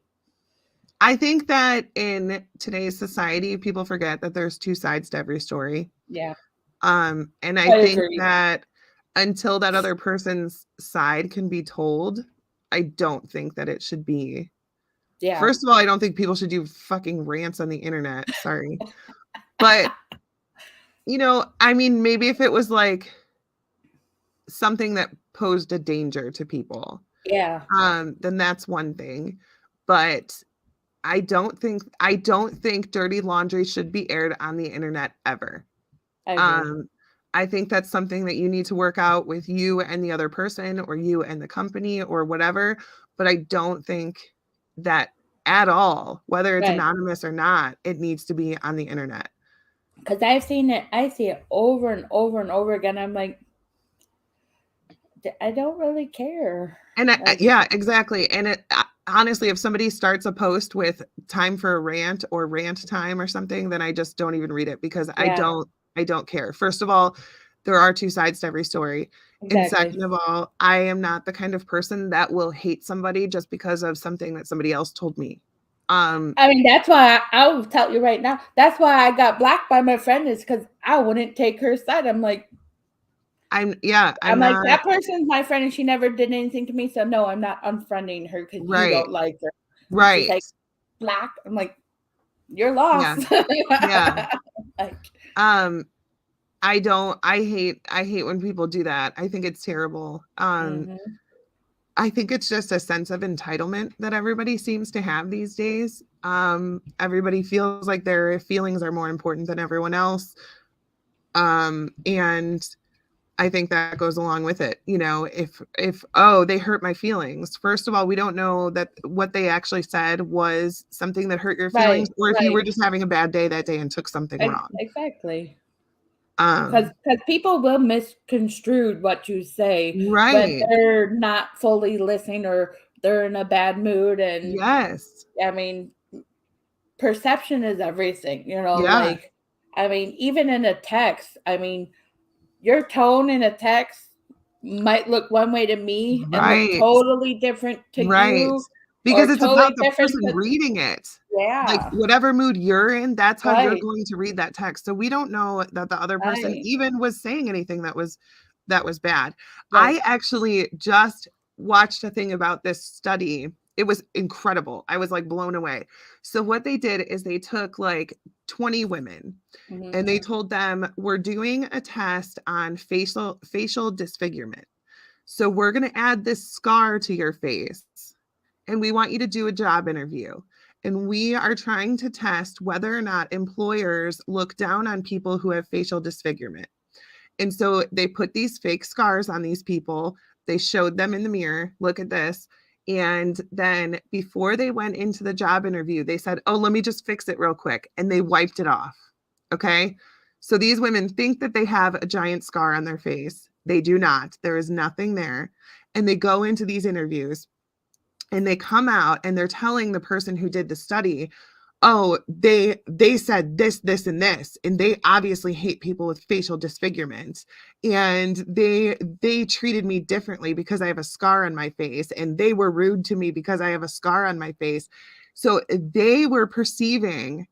I think that in today's society, people forget that there's two sides to every story. yeah. And I I think agree. that until that other person's side can be told, I don't think that it should be. Yeah. First of all, I don't think people should do fucking rants on the internet. Sorry. But, I mean, maybe if it was like something that posed a danger to people, Yeah. then that's one thing. But I don't think dirty laundry should be aired on the internet ever. I agree. Um, I think that's something that you need to work out with you and the other person or you and the company or whatever, but I don't think that at all, whether it's Right. anonymous or not, it needs to be on the internet. Because I see it over and over and over again. I'm like, I don't really care. And Like, yeah, exactly. And it honestly, if somebody starts a post with time for a rant or rant time or something, then I just don't even read it because yeah, I don't care. First of all, there are two sides to every story. And exactly. second of all, I am not the kind of person that will hate somebody just because of something that somebody else told me. I mean, that's why I'll tell you right now. That's why I got blocked by my friend is because I wouldn't take her side. I'm I'm like, not that person's my friend and she never did anything to me. So no, I'm not unfriending her because you right. don't like her. And she's Right. like, black. I'm like, you're Yeah. lost. Yeah. Like, Um I hate when people do that. I think it's terrible. mhm. I think it's just a sense of entitlement that everybody seems to have these days. Everybody feels like their feelings are more important than everyone else. And I think that goes along with it. If oh, they hurt my feelings. First of all, we don't know that what they actually said was something that hurt your feelings, Right, or if you right. were just having a bad day that day and took something wrong. Exactly. Because Um, people will misconstrue what you say when right. they're not fully listening or they're in a bad mood. And Yes. I mean, perception is everything, Yeah. like, I mean, even in a text, I mean, your tone in a text might look one way to me and look Right. totally different to Right. you Because or it's about totally the different person to, reading it. Like, yeah, whatever mood you're in, that's how you're right, going to read that text. So we don't know that the other person right, even was saying anything that was bad. right. I actually just watched a thing about this study. It was incredible. I was like blown away. So what they did is they took like 20 women Mhm. and they told them, we're doing a test on facial disfigurement. So we're going to add this scar to your face. and we want you to do a job interview. And we are trying to test whether or not employers look down on people who have facial disfigurement. And so they put these fake scars on these people. They showed them in the mirror, look at this. And then before they went into the job interview, they said, oh, let me just fix it real quick. And they wiped it off. Okay. So these women think that they have a giant scar on their face. They do not. There is nothing there. And they go into these interviews and they come out and they're telling the person who did the study, oh, they said this and this, and they obviously hate people with facial disfigurement, and they treated me differently because I have a scar on my face, and they were rude to me because I have a scar on my face. So they were perceiving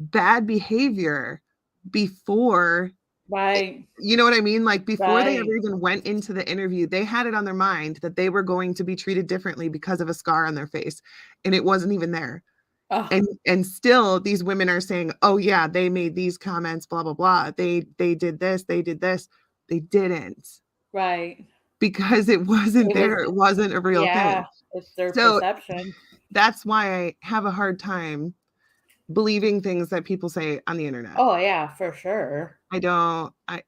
bad behavior before, Right. you know what I mean? Like before they ever Right. even went into the interview, they had it on their mind that they were going to be treated differently because of a scar on their face, and it wasn't even there. Oh, And still these women are saying, oh yeah, they made these comments, blah blah blah, they did this, they did this. They didn't, right. because it wasn't It was, there, it wasn't a real thing. yeah, it's their So perception. that's why I have a hard time believing things that people say on the internet. Oh, yeah, for sure. I don't I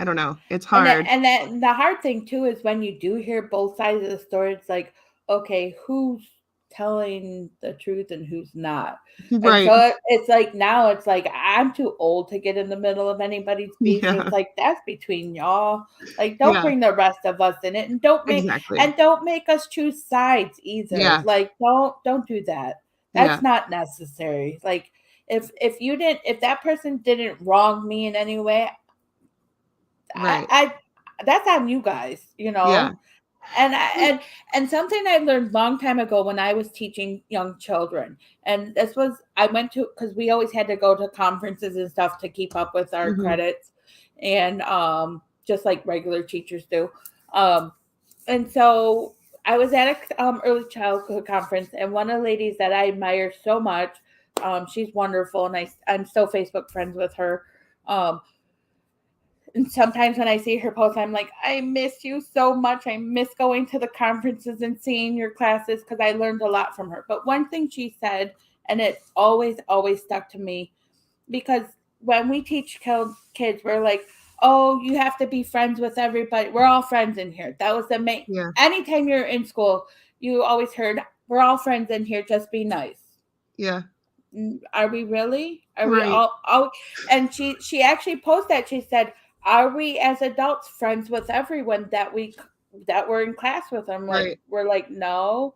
don't know, it's And hard. then the hard thing too is when you do hear both sides of the story, it's like, okay, who's telling the truth and who's not? And Right. so it's like now it's like I'm too old to get in the middle of anybody's beef. So Yeah. it's like that's between y'all. Like don't Yeah, bring the rest of us in it, and exactly. don't make us choose sides either. Yeah. Like don't do that. That's Yeah. not necessary. Like if that person didn't wrong me in any way, Right. I that's on you guys, you Yeah. know? And something I learned long time ago when I was teaching young children, and this was I went to because we always had to go to conferences and stuff to keep up with our Mhm. credits, and just like regular teachers do. Um, and so I was at a early childhood conference, and one of the ladies that I admire so much, she's wonderful, and I'm still Facebook friends with her. Um, and sometimes when I see her post, I'm like, I miss you so much. I miss going to the conferences and seeing your classes because I learned a lot from her. But one thing she said, and it always stuck to me, because when we teach kids, we're like, oh, you have to be friends with everybody. We're all friends in here. That was the main. Yeah. Anytime you're in school, you always heard, we're all friends in here. Just be nice. Yeah. Are we really? Are we Right. all? And she actually posted that. She said, are we as adults friends with everyone that we're in class with? I'm like, Right. we're like, no.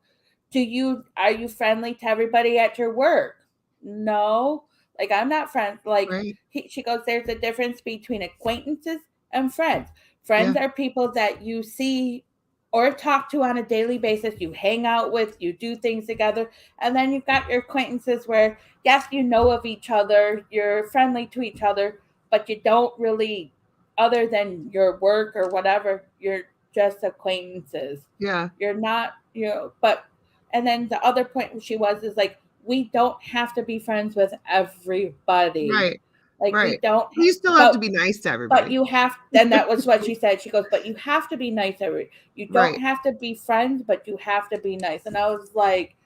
Are you friendly to everybody at your work? No. Like I'm not friends. Like Right. she goes, there's a difference between acquaintances and friends. Yeah. Friends are people that you see or talk to on a daily basis, you hang out with, you do things together. And then you've got your acquaintances where, yes, you know of each other, you're friendly to each other, but you don't really, other than your work or whatever, you're just acquaintances. Yeah. You're not, and then the other point she was is like, we don't have to be friends with everybody. Right. Like, we Right. don't, You still have to be nice to but everybody. you have, and that was what she said. She goes, but you have to be nice. You don't Right. have to be friends, but you have to be nice. And I was like,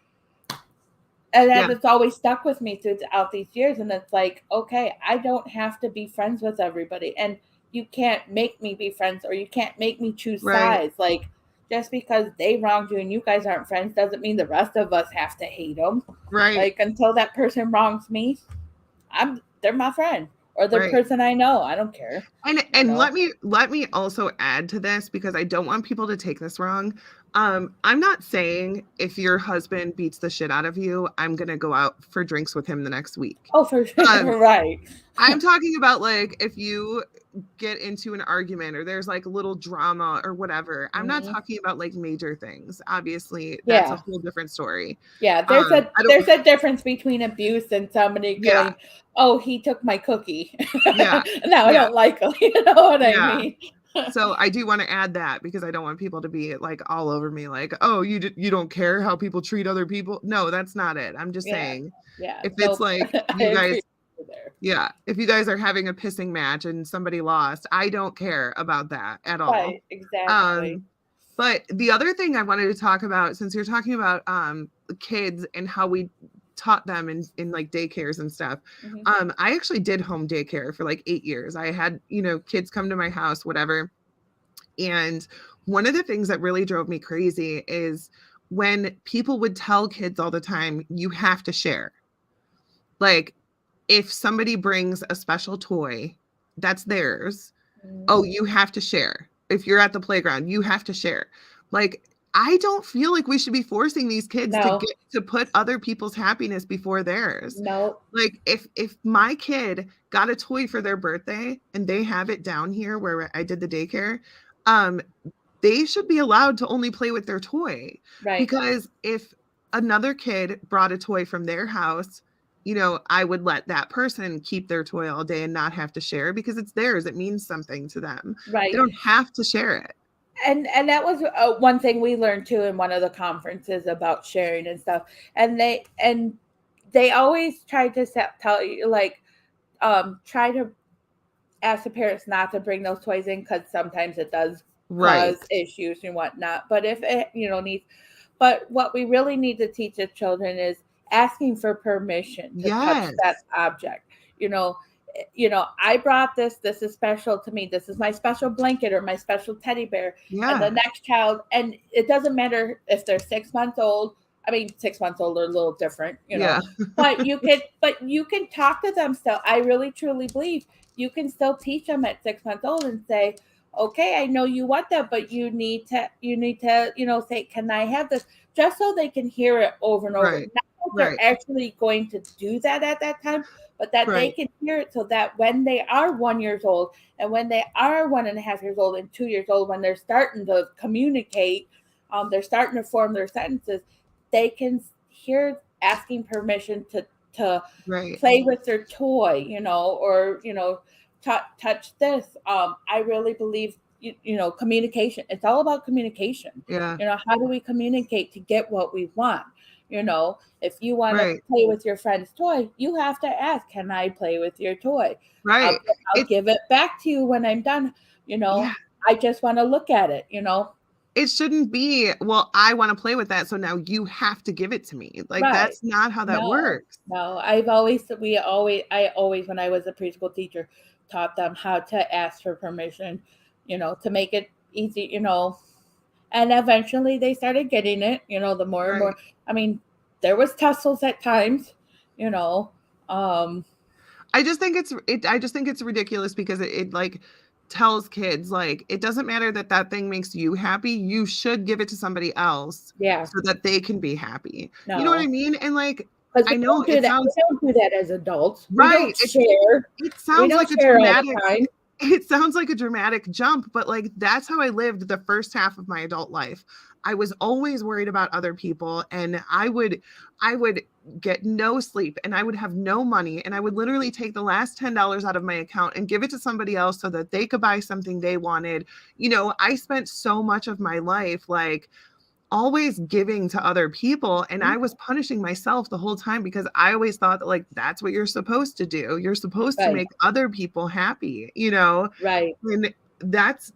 and Yeah. then it's always stuck with me throughout these years. And it's like, okay, I don't have to be friends with everybody. And you can't make me be friends, or you can't make me choose Right. sides. Like, just because they wronged you and you guys aren't friends doesn't mean the rest of us have to hate them. Right. Like, until that person wrongs me, they're my friend, or the Right. person I know. I don't care. And let me also add to this, because I don't want people to take this wrong. I'm not saying if your husband beats the shit out of you, I'm gonna go out for drinks with him the next week. Oh, for sure. Right. I'm talking about, like, if you get into an argument or there's like a little drama or whatever. I'm not talking about like major things. Obviously, that's a whole different story. Yeah, there's a difference between abuse and somebody going, "Oh, he took my cookie." Yeah. Now I don't like him. You know what I mean? So I do want to add that, because I don't want people to be like all over me, like, oh, you don't care how people treat other people. No, that's not it. I'm just saying, if it's like you guys, if you guys are having a pissing match and somebody lost, I don't care about that at all. Right, exactly. But the other thing I wanted to talk about, since you're talking about kids and how we taught them in like daycares and stuff, I actually did home daycare for like 8 years. I had, kids come to my house, whatever. And one of the things that really drove me crazy is when people would tell kids all the time, you have to share. Like, if somebody brings a special toy that's theirs, oh, you have to share. If you're at the playground, you have to share. Like, I don't feel like we should be forcing these kids to put other people's happiness before theirs. No. Like, if my kid got a toy for their birthday and they have it down here where I did the daycare, they should be allowed to only play with their toy. Right. Because if another kid brought a toy from their house, I would let that person keep their toy all day and not have to share because it's theirs. It means something to them. Right. They don't have to share it. And that was one thing we learned too in one of the conferences about sharing and stuff. And they always tried to tell you, like, try to ask the parents not to bring those toys in because sometimes it does cause issues and whatnot. But if it, needs, but what we really need to teach the children is asking for permission to touch that object. I brought this is special to me. This is my special blanket or my special teddy bear. And the next child, and it doesn't matter if they're 6 months old. I mean, 6 months old are a little different, but you can talk to them still. I really truly believe you can still teach them at 6 months old and say, okay, I know you want that, but you need to, say, can I have this? Just so they can hear it over and over. Not that they're actually going to do that at that time, but that they can hear it so that when they are 1 year old and when they are 1.5 years old and 2 years old, when they're starting to communicate, they're starting to form their sentences, they can hear asking permission to play with their toy, or, touch this. I really believe, communication. It's all about communication. Yeah. How do we communicate to get what we want? If you want to play with your friend's toy, you have to ask, can I play with your toy? Right. I'll give it back to you when I'm done. I just want to look at it, It shouldn't be, well, I want to play with that, so now you have to give it to me. Like, that's not how that works. No, I always, when I was a preschool teacher, taught them how to ask for permission, to make it easy, and eventually they started getting it, the more and more. I mean, there was tussles at times, I just think it's ridiculous because it like tells kids, like, it doesn't matter that thing makes you happy. You should give it to somebody else so that they can be happy. You know what I mean? And like, I know we don't do that as adults. Right. We don't share. It sounds like a dramatic. It sounds like a dramatic jump, but like, that's how I lived the first half of my adult life. I was always worried about other people, and I would get no sleep, and I would have no money, and I would literally take the last $10 out of my account and give it to somebody else so that they could buy something they wanted. I spent so much of my life like always giving to other people, and I was punishing myself the whole time because I always thought that, like, that's what you're supposed to do. You're supposed to make other people happy, and that's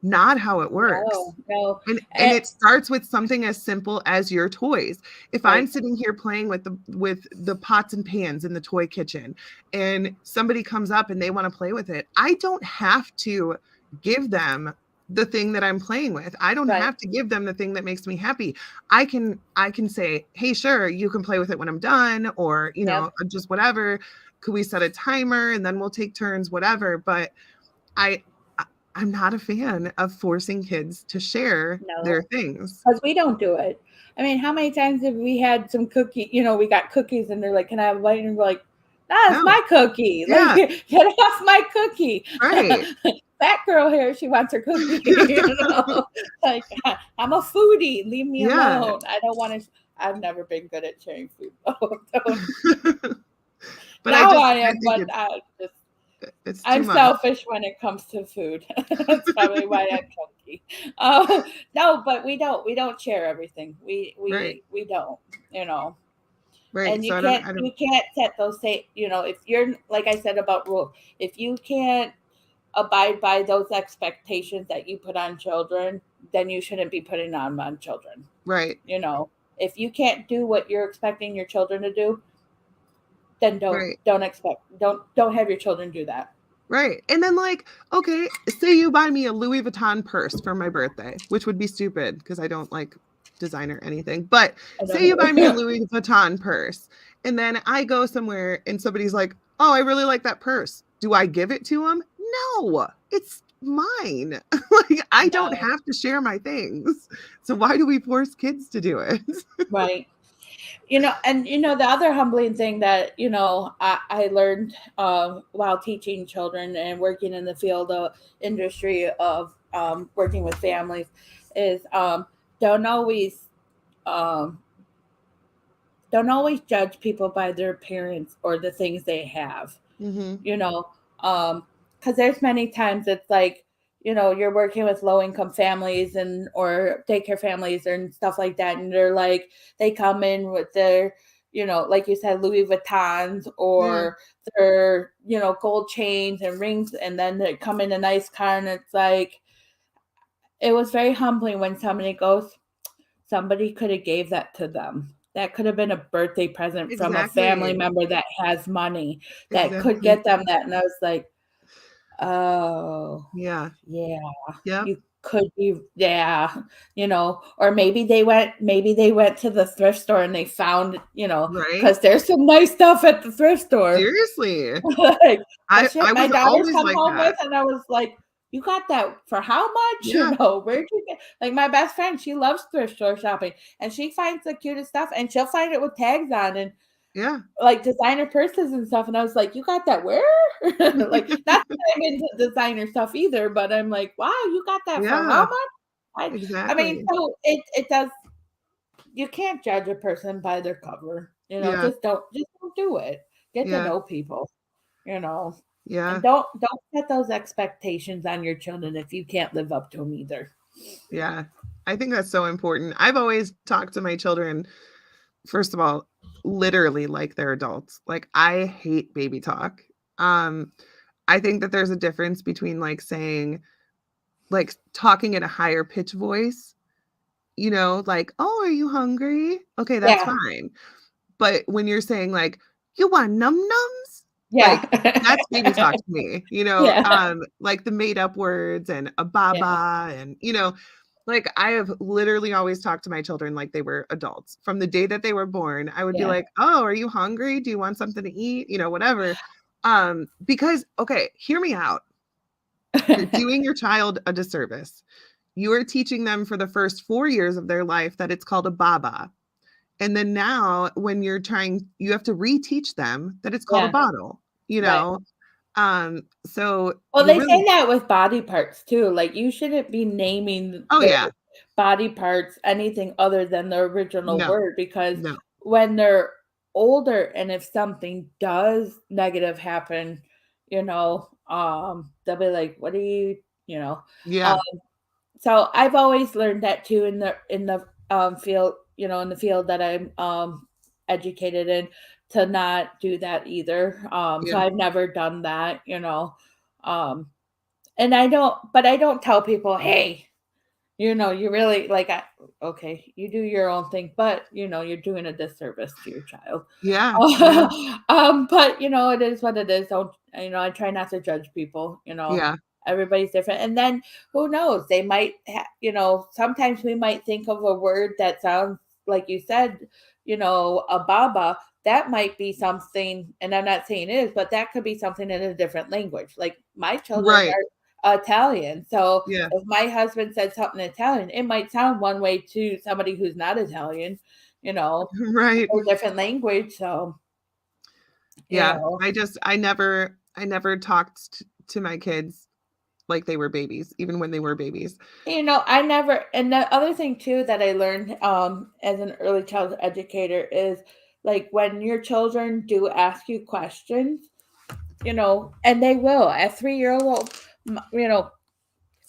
not how it works. No. And it starts with something as simple as your toys. If I'm sitting here playing with the pots and pans in the toy kitchen and somebody comes up and they want to play with it, I don't have to give them the thing that I'm playing with. I don't have to give them the thing that makes me happy. I can say, hey, sure, you can play with it when I'm done, or, just whatever. Could we set a timer and then we'll take turns, whatever. But I'm not a fan of forcing kids to share their things. Because we don't do it. I mean, how many times have we had some cookie, we got cookies and they're like, can I have a bite? And we're like, it's my cookie. Like, get off my cookie. Right. That girl here, she wants her cookie. Like, I'm a foodie. Leave me alone. I don't want to. I've never been good at sharing food. But now I am. But I'm selfish when it comes to food. That's probably why I'm chunky. No, but we don't share everything. We don't. Right. And you can't set those if you're, like I said about rules, if you can't abide by those expectations that you put on children, then you shouldn't be putting on children. Right. You know, if you can't do what you're expecting your children to do, then Right. don't have your children do that. Right. And then like, okay, say you buy me a Louis Vuitton purse for my birthday, which would be stupid because I don't like designer anything. But I don't say you buy me a either. Louis Vuitton purse and then I go somewhere and somebody's like, "Oh, I really like that purse." Do I give it to them? No. It's mine. Like I don't No, have to share my things. So why do we force kids to do it? right. And the other humbling thing that I learned while teaching children and working in the field of industry of working with families is don't always um, don't always judge people by their appearance or the things they have. Mhm. you know because there's many times it's like you're working with low income families and or daycare families and stuff like that, and they're like they come in with their like you said, Louis Vuittons Yeah. or their gold chains and rings, and then they come in a nice car, and it's like it was very humbling when somebody goes, somebody could have gave that to them. That could have been a birthday present from a family Exactly. member that has money that could Exactly. get them that. And I was like, oh, Yeah. yeah, Yep. you could be, yeah, or maybe they went to the thrift store and they found, Right? because there's some nice stuff at the thrift store. Seriously. Like the shit I my was daughters always come like home with, that. and I was like, "You got that for how much?" Yeah. Where'd you get? Like my best friend, she loves thrift store shopping, and she finds the cutest stuff, and she'll find it with tags on and Yeah. like designer purses and stuff. And I was like, "You got that where?" Like, not that I'm into designer stuff either, but I'm like, "Wow, you got that for how Yeah. much?" I mean, Exactly. so it does. You can't judge a person by their cover. Yeah. Just don't do it. Get to Yeah. know people. You know. And Yeah. don't set those expectations on your children if you can't live up to them either. Yeah. I think that's so important. I've always talked to my children, first of all, literally like they're adults. Like I hate baby talk. Um, I think that there's a difference between like saying, like talking at a higher pitch voice, like, "Oh, are you hungry?" Okay, that's Yeah, fine. But when you're saying like, "You want num nums?" yeah, Like, that's baby talk to me, yeah, like the made up words and a yeah, baba and, like I have literally always talked to my children like they were adults. From the day that they were born, I would be yeah. like, "Oh, are you hungry? Do you want something to eat?" Whatever. Because okay, hear me out. You're doing your child a disservice. You are teaching them for the first 4 years of their life that it's called a baba. And then now when you have to reteach them that it's called a Yeah, bottle, you right. know? So Well, you're they really say that with body parts too. Like you shouldn't be naming Oh, their yeah. body parts anything other than the original No, word, because no. when they're older and if something does negative happen, they'll be like, "What are you?" You know. Um, Yeah, so I've always learned that too in the field, in the field that I'm educated in, to not do that either. So yeah, I've never done that. Um, and I don't tell people, hey, you really like, okay, you do your own thing, but you're doing a disservice to your child. yeah, yeah, But it is what it is. Don't, I try not to judge people. yeah, Everybody's different. And then who knows? They might, sometimes we might think of a word that sounds like you said, a baba. That might be something, and I'm not saying it is, but that could be something in a different language. Like my children right, are Italian. So yeah, if my husband said something in Italian, it might sound one way to somebody who's not Italian, you know, right. or different language. So, you Yeah, know, I never talked to my kids like they were babies, even when they were babies. I never, and the other thing too that I learned as an early childhood educator is like when your children do ask you questions, and they will at 3 year old, m- you know,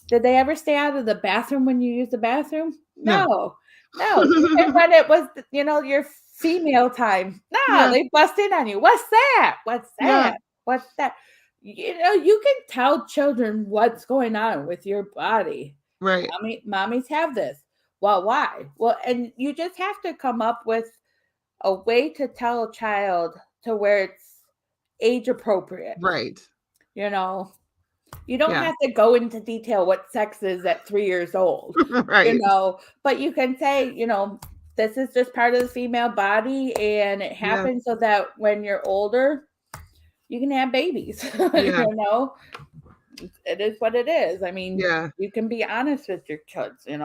did they ever stay out of the bathroom when you use the bathroom? No. No, no. Even when it was, your female time, no, Yeah, they bust in on you. What's that? What's yeah, that? What's that? You can tell children what's going on with your body. Right. Mommies have this. Well, why? Well, and you just have to come up with a way to tell a child to where it's age appropriate. Right. You know, you don't Yeah. have to go into detail what sex is at 3 years old, Right. but you can say, this is just part of the female body and it Yeah. happens so that when you're older, you can have babies. Yeah. It is what it is. I mean, Yeah. you can be honest with your kids, I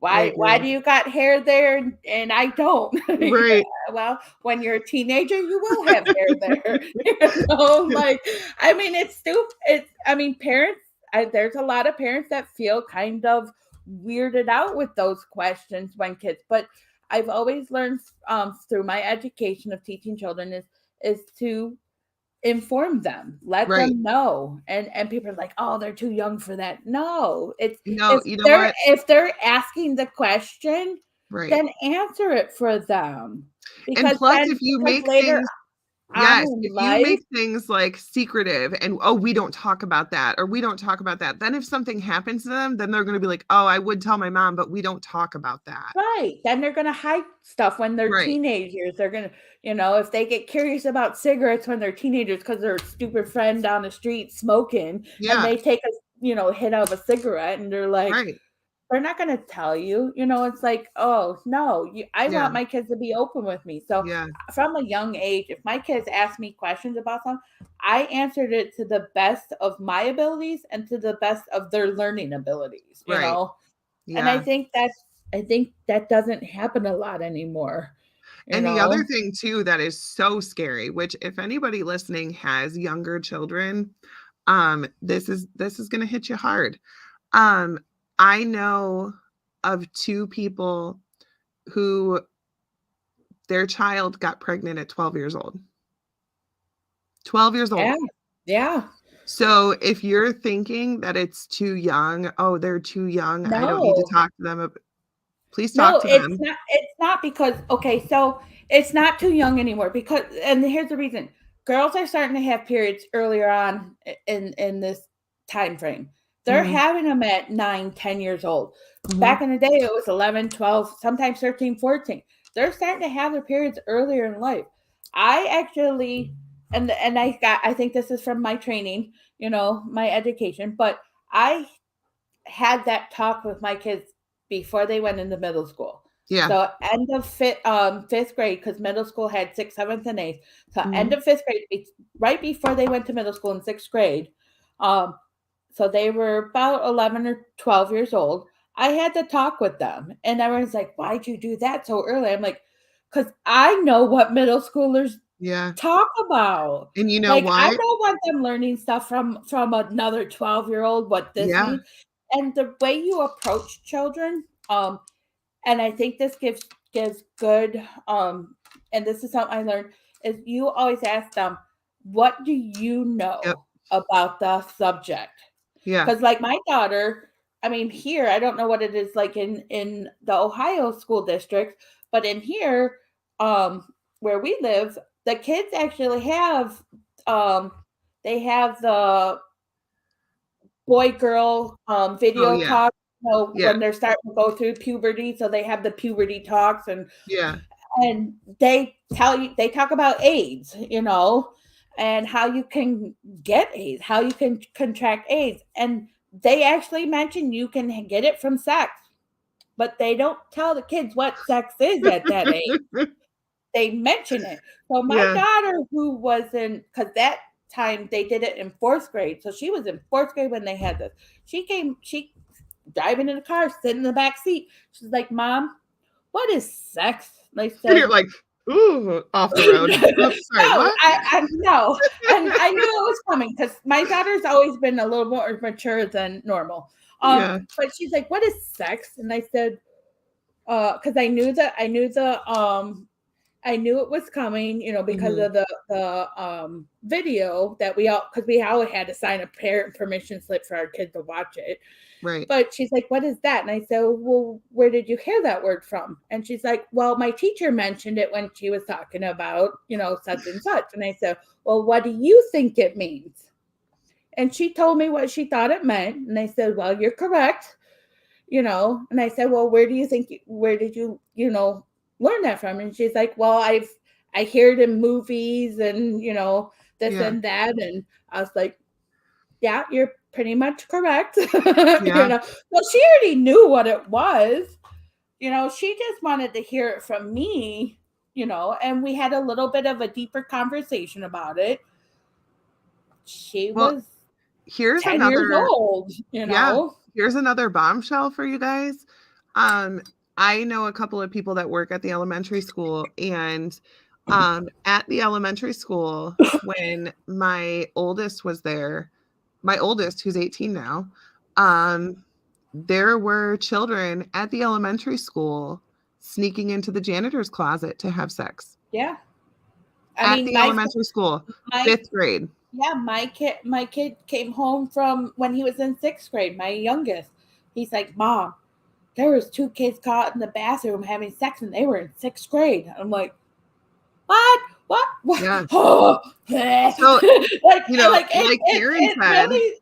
why agree. do you got hair there and I don't? Right. Well, when you're a teenager, you will have hair there. Like, I mean, it's stupid. Parents, there's a lot of parents that feel kind of weirded out with those questions when kids, but I've always learned through my education of teaching children is to inform them, let Right. them know. And people are like, oh, they're too young for that. No, it's No, you know what? if they're asking the question, Right. then answer it for them, And because plus, if you make later things on yes, in if you life, make things, like, secretive and, "Oh, we don't talk about that," or, "We don't talk about that," then if something happens to them, then they're gonna be like, "Oh, I would tell my mom, but we don't talk about that." right, then they're gonna hide stuff when they're Right. teenagers. They're gonna, if they get curious about cigarettes when they're teenagers because their stupid friend down the street smoking, and Yeah. they take a hit of a cigarette, and they're like, Right. they're not gonna tell you. It's like, oh no, I Yeah. want my kids to be open with me. So Yeah. from a young age, if my kids ask me questions about something, I answered it to the best of my abilities and to the best of their learning abilities. Right. And I Yeah. think that doesn't happen a lot anymore. You And the other know, thing too that is so scary, which if anybody listening has younger children, this is gonna hit you hard. Um, I know of 2 people who their child got pregnant at 12 years old. 12 years yeah, old. yeah, So if you're thinking that it's too young, "Oh, they're too young, I don't need to no, talk to them ab" please talk no, to them. it's not because, okay, so it's not too young anymore, because, and here's the reason. Girls are starting to have periods earlier on in this time frame. They're Mhm, having them at 9, 10 years old. mhm. Back in the day, it was 11, 12, sometimes 13, 14. They're starting to have their periods earlier in life. I actually, and I think this is from my training, my education, but I had that talk with my kids before they went into middle school. Yeah. So end of fifth grade, because middle school had sixth, seventh, and eighth. So end Mhm. of fifth grade, right before they went to middle school in sixth grade. Um, so they were about 11 or 12 years old. I had to talk with them, and everyone's like, "Why'd you do that so early?" I'm like, "Because I know what middle schoolers Yeah. talk about. And you know Like, I what? don't want them learning stuff from another 12-year-old, what this Yeah. means." And the way you approach children, and I think this gives good, and this is something I learned, is you always ask them, what do you Yep. know about the subject? Yeah. Because, like, my daughter, I mean, here, I don't know what it is like in the Ohio school district, but in here, where we live, the kids actually have, um, they have the boy girl Oh, video yeah. talk, Yeah. when they're starting to go through puberty, so they have the puberty talks, Yeah. and they talk about AIDS, and how you can get AIDS, how you can contract AIDS, and they actually mention you can get it from sex, but they don't tell the kids what sex is at that age. They mention it. So my Yeah. daughter, who was in, because that time they did it in fourth grade, so she was in fourth grade when they had this. She driving in the car, sitting in the back seat. She's like, "Mom, what is sex?" And I And you're said, like, "Ooh, off the road." Oops, sorry, no, what? I no, and I knew it was coming because my daughter's always been a little more mature than normal. Yeah. But she's like, "What is sex?" And I said, because I knew it was coming, because Mhm. of the video that we all had to sign a parent permission slip for our kid to watch it. Right. But she's like, "What is that?" And I said, "Well, where did you hear that word from?" And she's like, "Well, my teacher mentioned it when she was talking about, such and such." And I said, "Well, what do you think it means?" And she told me what she thought it meant. And I said, "Well, you're correct. And I said, well, where did you, learn that from? And she's like, well, I hear it in movies and, this Yeah. and that. And I was like, yeah, you're pretty much correct. Yeah. Well, she already knew what it was. She just wanted to hear it from me, and we had a little bit of a deeper conversation about it. She Well, was here's 10 years another old, yeah, here's another bombshell for you guys. I know a couple of people that work at the elementary school, and at the elementary school, when my oldest was there, my oldest, who's 18 now, there were children at the elementary school sneaking into the janitor's closet to have sex Yeah. I at mean, the elementary school, my 5th grade. yeah, my kid came home from when he was in 6th grade, my youngest. He's like, "Mom, there was 2 kids caught in the bathroom having sex and they were in 6th grade." I'm like, "What? What?" Yeah. Oh, So, like Darren it said, really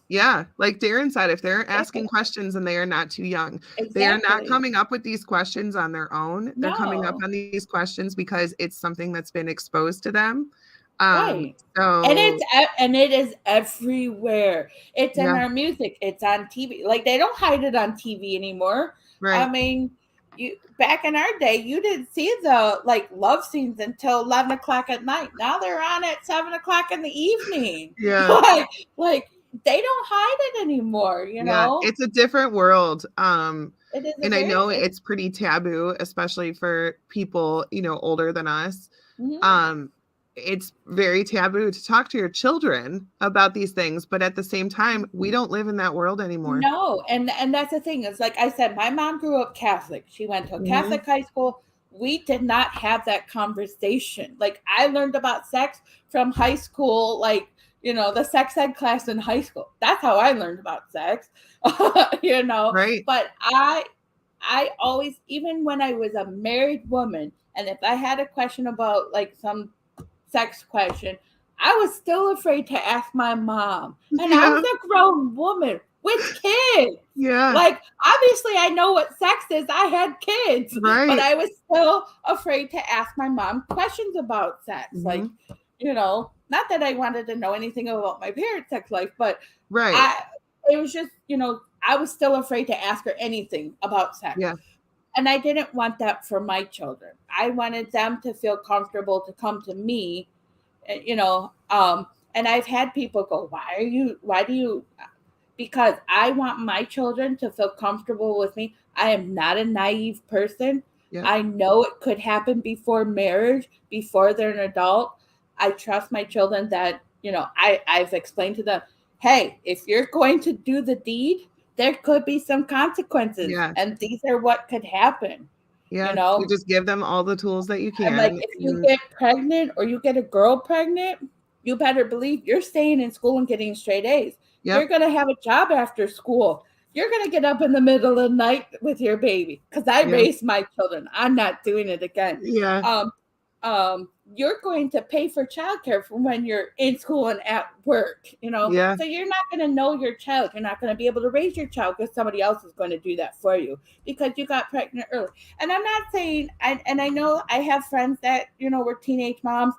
yeah, like Darren said, if they're asking questions and they are not too young, they are not exactly. coming up with these questions on their own. They're coming up No. on these questions because it's something that's been exposed to them. Um, Right. And so it is everywhere. It's in yeah, our music. It's on TV. Like they don't hide it on TV anymore. I right. mean, you back in our day, you didn't see the like love scenes until 11 o'clock at night. Now they're on at 7 o'clock in the evening. Yeah. like they don't hide it anymore. Yeah, it's a different world. It is a And I very. know it's pretty taboo, especially for people, older than us. Mhm. Um, it's very taboo to talk to your children about these things, but at the same time, we don't live in that world anymore. No, and that's the thing. Is like I said, my mom grew up Catholic. She went to a Mhm. Catholic high school. We did not have that conversation. Like I learned about sex from high school, like the sex ed class in high school. That's how I learned about sex. you know, Right. but I always, even when I was a married woman, and if I had a question about like some sex question, I was still afraid to ask my mom. And I Yeah. was a grown woman with kids. Yeah. Like, obviously, I know what sex is. I had kids, but Right. I was still afraid to ask my mom questions about sex. Like, Mhm. not that I wanted to know anything about my parents' sex life, but Right. I, it was just, I was still afraid to ask her anything about sex. Yeah. And I didn't want that for my children. I wanted them to feel comfortable to come to me, and I've had people go, why do you, because I want my children to feel comfortable with me. I am not a naive person. Yep. I know it could happen before marriage, before they're an adult. I trust my children that, I've explained to them, hey, if you're going to do the deed, there could be some consequences, Yeah. and these are what could happen. You Yeah. You know, just give them all the tools that you I'm like, can. if you And get pregnant or you get a girl pregnant, you better believe you're staying in school and getting straight A's. You're yep. going to have a job after school. You're going to get up in the middle of the night with your baby, because I Yeah. raised my children. I'm not doing it again. Yeah. Um, you're going to pay for childcare from when you're in school and at work, Yeah. so you're not going to know your child. You're not going to be able to raise your child because somebody else is going to do that for you because you got pregnant early. And I'm not saying, and I know I have friends that, were teenage moms,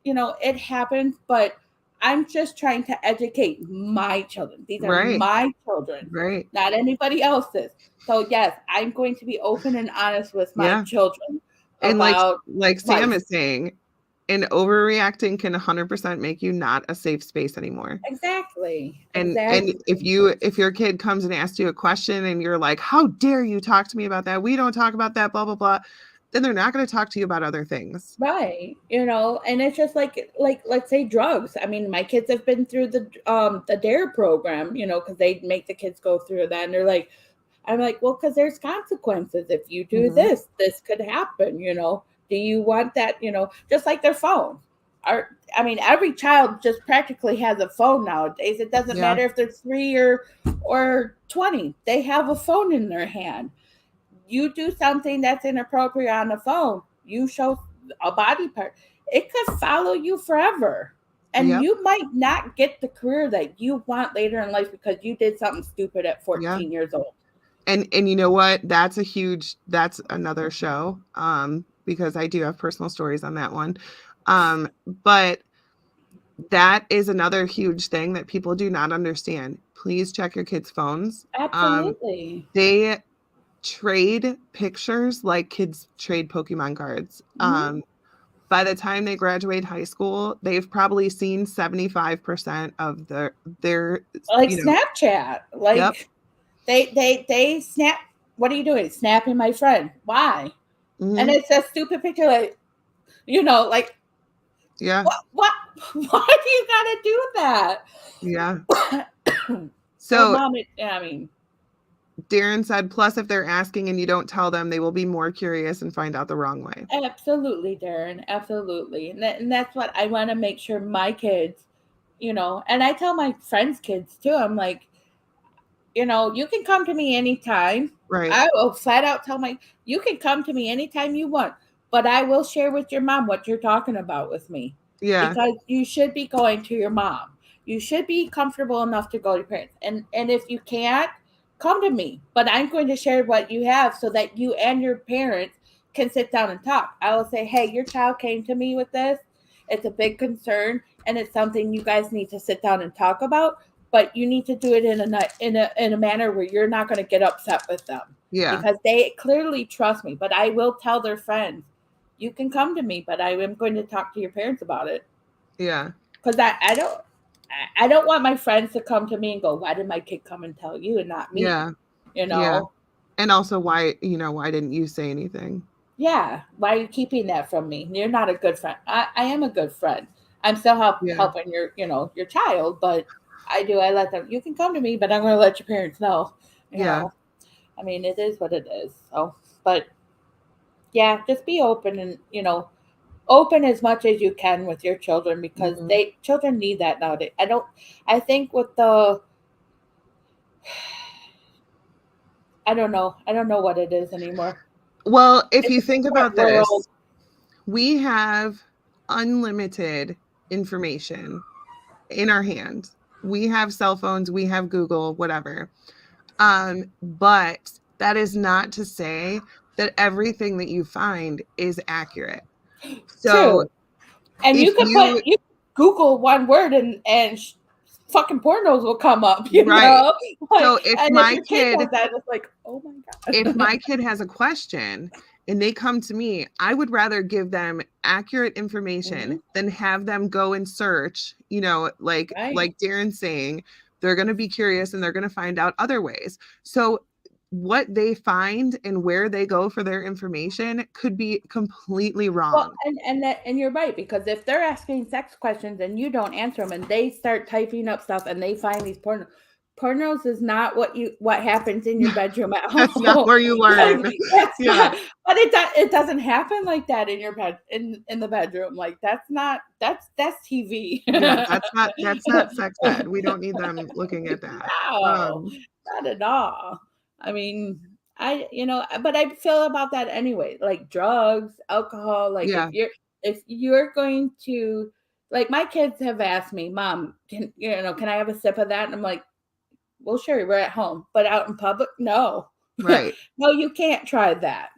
it happens, but I'm just trying to educate my children. These are Right. my children, Right. not anybody else's. So yes, I'm going to be open and honest with my Yeah. children And like about like Sam life. is saying, and overreacting can 100% make you not a safe space anymore. Exactly. And if your kid comes and asks you a question and you're like, "How dare you talk to me about that? We don't talk about that, blah blah blah." Then they're not going to talk to you about other things. Right. And it's just like let's say drugs. I mean, my kids have been through the DARE program, because they make the kids go through that, and they're like, I'm like, well, because there's consequences. If you do Mhm. this could happen, Do you want that, just like their phone? I mean, every child just practically has a phone nowadays. It doesn't Yeah. matter if they're 3 or 20. They have a phone in their hand. You do something that's inappropriate on the phone, you show a body part, it could follow you forever. And Yep. you might not get the career that you want later in life because you did something stupid at Yeah. 14 years old. And you know what? That's another show. Because I do have personal stories on that one. But that is another huge thing that people do not understand. Please check your kids' phones. Absolutely. They trade pictures like kids trade Pokemon cards. Hmm. By the time they graduate high school, they've probably seen 75% of their, Like you know, Snapchat. yep. Like they snap. What are you doing? Snapping my friend. Why? And Hmm. it's a stupid picture, like, like, Yeah. what? Why do you gotta do that? Yeah. Well, So mom, I mean, Darren said, plus if they're asking and you don't tell them, they will be more curious and find out the wrong way. absolutely, Darren, absolutely, and that's what I want to make sure my kids, and I tell my friends' kids too. I'm like, you can come to me anytime. Right. I will flat out tell you can come to me anytime you want, but I will share with your mom what you're talking about with me, Yeah. because you should be going to your mom. You should be comfortable enough to go to your parents. And if you can't, come to me. But I'm going to share what you have so that you and your parents can sit down and talk. I will say, hey, your child came to me with this. It's a big concern and it's something you guys need to sit down and talk about, but you need to do it in a manner where you're not going to get upset with them, Yeah. because they clearly trust me. But I will tell their friends, you can come to me, but I am going to talk to your parents about it, Yeah. because I don't want my friends to come to me and go, why did my kid come and tell you and not me? Yeah. You Yeah. know, And also why didn't you say anything? yeah. Why are you keeping that from me? You're not a good friend. I am a good friend. I'm still Yeah. helping your child, but I let them. You can come to me, but I'm going to let your parents know. You Yeah. know, I mean, it is what it is. So, but yeah, just be open and open as much as you can with your children, because Mhm. children need that nowadays. I think with the I don't know what it is anymore. Well, if It's you a think different about world. this, we have unlimited information in our hand. We have cell phones, we have Google, whatever. But that is not to say that everything that you find is accurate. So True. And if you you Google one word and fucking pornos will come up, right. Like, So and if your kid does that, it's like, oh my if god. my kid has a question and they come to me, I would rather give them accurate Hmm. information than have them go and search, Right. like Darren's saying, they're going to be curious and they're going to find out other ways. So what they find and where they go for their information could be completely Well, wrong. and you're right, because if they're asking sex questions and you don't answer them and they start typing up stuff and they find these pornos is not what happens in your bedroom at That's not home. where you Like, learn. that's Yeah. not, but it doesn't happen like that in your bed in the bedroom. Like, that's TV. Yeah, that's not sex ed. We don't need them looking at that. No, not at all. I mean, but I feel about that anyway. Like drugs, alcohol. Like, Yeah, if you're going to, like, my kids have asked me, Mom, can I have a sip of that? And I'm like, well, sure, we're at home, but out in public, no, right. no, you can't try that.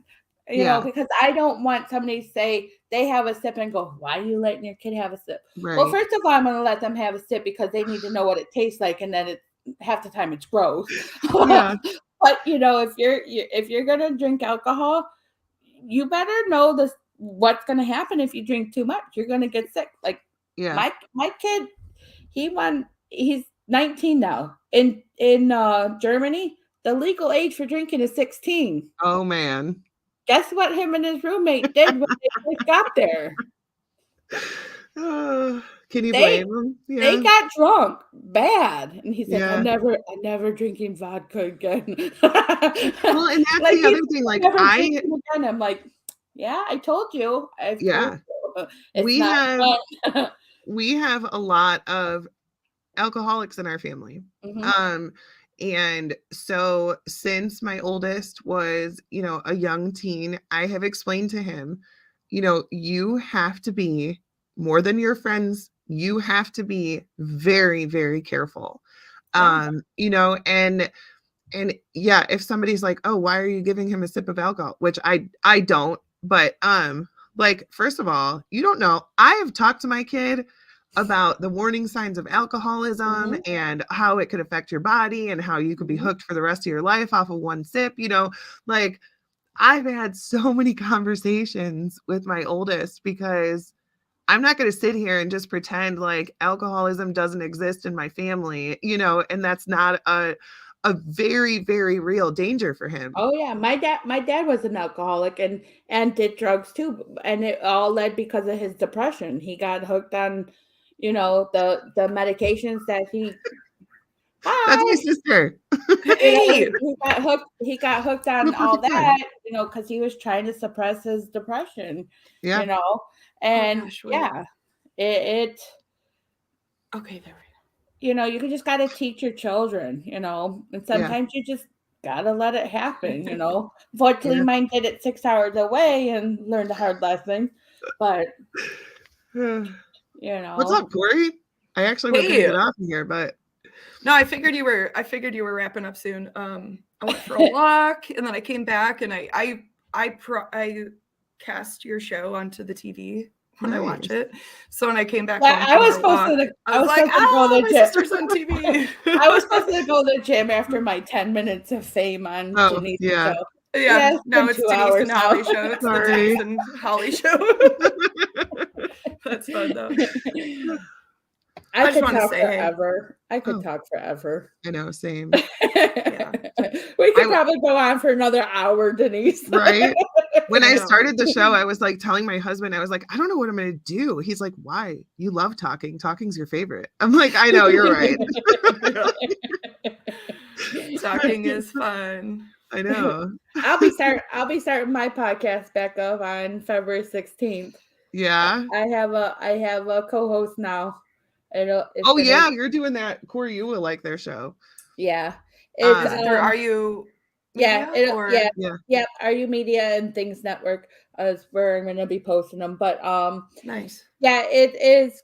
Yeah, Because I don't want somebody to say they have a sip and go, why are you letting your kid have a sip? Well, right. first of all, I'm going to let them have a sip because they need to know what it tastes like, and then half the time it's gross. Yeah, But if you're going to drink alcohol, you better know this what's going to happen. If you drink too much, you're going to get sick. Like, yeah. my kid, he's 19 now. In Germany, the legal age for drinking is 16. Oh, man. Guess what him and his roommate did when they first got there? Can you They blame them? they Yeah, got drunk bad, and he's like, yeah. I'm never drinking vodka again." Well, and that's Like, the he's other thing, like, never drinking again. I'm like, "Yeah, I told you. I've told yeah, you. It's we not have fun." we have a lot of alcoholics in our family. Mhm. Um, and so since my oldest was, a young teen, I have explained to him, you have to be more than your friends, you have to be very, very careful. Yeah. And And yeah, if somebody's like, oh, why are you giving him a sip of alcohol? Which I don't, but like, first of all, you don't know. I have talked to my kid about the warning signs of alcoholism and how it could affect your body and how you could be hooked for the rest of your life off of one sip, like I've had so many conversations with my oldest because I'm not going to sit here and just pretend like alcoholism doesn't exist in my family, and that's not a very, very real danger for him. Oh yeah, my dad was an alcoholic and did drugs too, and it all led because of his depression. He got hooked on, the medications that he. That's my Hi. sister. Hey, He got hooked No, on all perfect time. that, because he was trying to suppress his depression, Yeah. and gosh, wait. yeah, it Okay, there we you just got to teach your children, and sometimes you just got to let it happen, Fortunately, Yeah. mine did it 6 hours away and learned a hard lesson, but What's up, Corey? I actually was going to Hey. get off of here, but No, I figured you were wrapping up soon. I went for a walk and then I came back and I cast your show onto the TV when I watch nice. it. So when I came back Yeah, home I from was my supposed walk, to. I was like, supposed to go to "Oh, the my gym." sister's on TV." I was supposed to go to the gym after my 10 minutes of fame on Oh, Denise's yeah. show. Yeah, it's now been it's 2 Denise hours and Holly now. show. It's Sorry. the Denise and Holly show. That's fun though. I just could wanted to talk say, hey. forever. I could Oh. talk forever. I know, same. We could probably go on for another hour, Denise. Right? When I know. started the show, I was like telling my husband, I was like, I don't know what I'm going to do. He's like, why? You love talking. Talking's your favorite. I'm like, I know, you're right. Talking is fun. I know. I'll be starting my podcast back up on February 16th. Yeah. I have a co-host now. Oh yeah, you're doing that. Corey, you will like their show. Yeah. Is it through Are You Yeah, Media? yeah. Are You Media and Things Network is where I'm gonna be posting them. But Nice. yeah, it is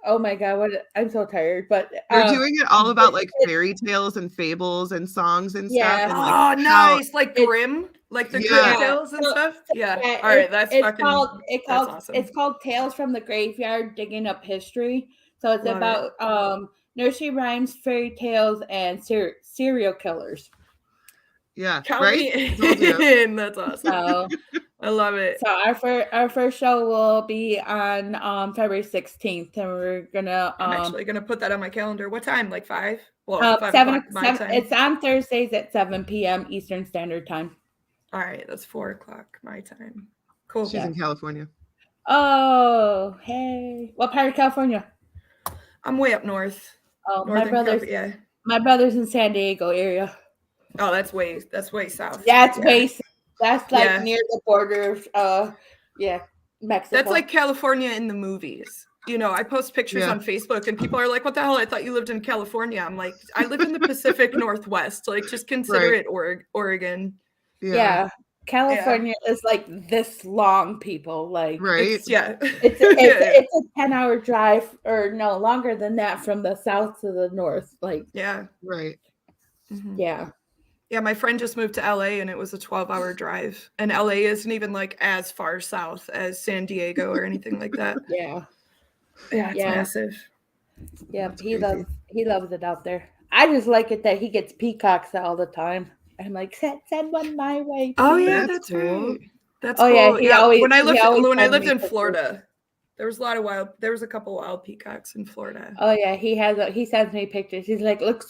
oh my god, I'm so tired. But You're doing it all about like it- fairy tales and fables and songs and Yeah. stuff. And like Oh, nice. Like Grimm? Like the Yeah. Grimm tales and stuff? Yeah. Yeah, All right, that's it's fucking called awesome. It's called Tales from the Graveyard, Digging Up History. So it's Love about nursery rhymes, fairy tales, and serial killers. Yeah. Count Right? me Told you. in. That's awesome. So I love it. So our first show will be on February 16th, and we're gonna I'm actually gonna put that on my calendar. What time? Like 5? Well, 5 o'clock my time. It's on Thursdays at 7 p.m. Eastern Standard Time. All right, that's 4 o'clock my time. Cool. She's in California. Oh, hey. What part of California? I'm way up north. Oh, Northern my brother's in San Diego area. Oh, that's way south. That's like near the border of Mexico. That's like California in the movies. I post pictures on Facebook and people are like, what the hell? I thought you lived in California. I'm like, I live in the Pacific Northwest. Like, just consider it Oregon. Yeah. California is like this long, people. Like, right. It's a 10-hour drive, or no, longer than that, from the south to the north. Like, right. Mm-hmm. Yeah, my friend just moved to LA and it was a 12-hour drive. And LA isn't even like as far south as San Diego or anything like that. Yeah, it's massive. Yeah, he loves it out there. I just like it that he gets peacocks all the time. I'm like, send one my way. Oh yeah, that's cool. Right. That's cool. Yeah, when I lived in Florida, there was a couple wild peacocks in Florida. Oh yeah, he sends me pictures. He's like, look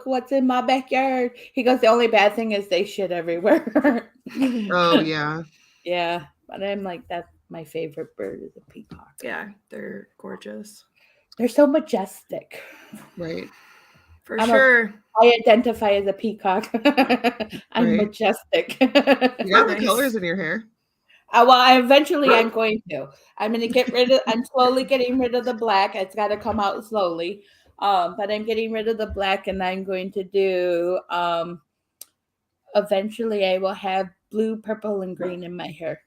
what's in my backyard. He goes, the only bad thing is they shit everywhere. Oh yeah. Yeah. But I'm like, that's my favorite bird is a peacock. Yeah, they're gorgeous. They're so majestic. Right. For sure. I identify as a peacock. I'm majestic. You got the colors in your hair. Eventually I'm going to. I'm slowly getting rid of the black. It's got to come out slowly. But I'm getting rid of the black, and I'm going to do eventually I will have blue, purple, and green in my hair.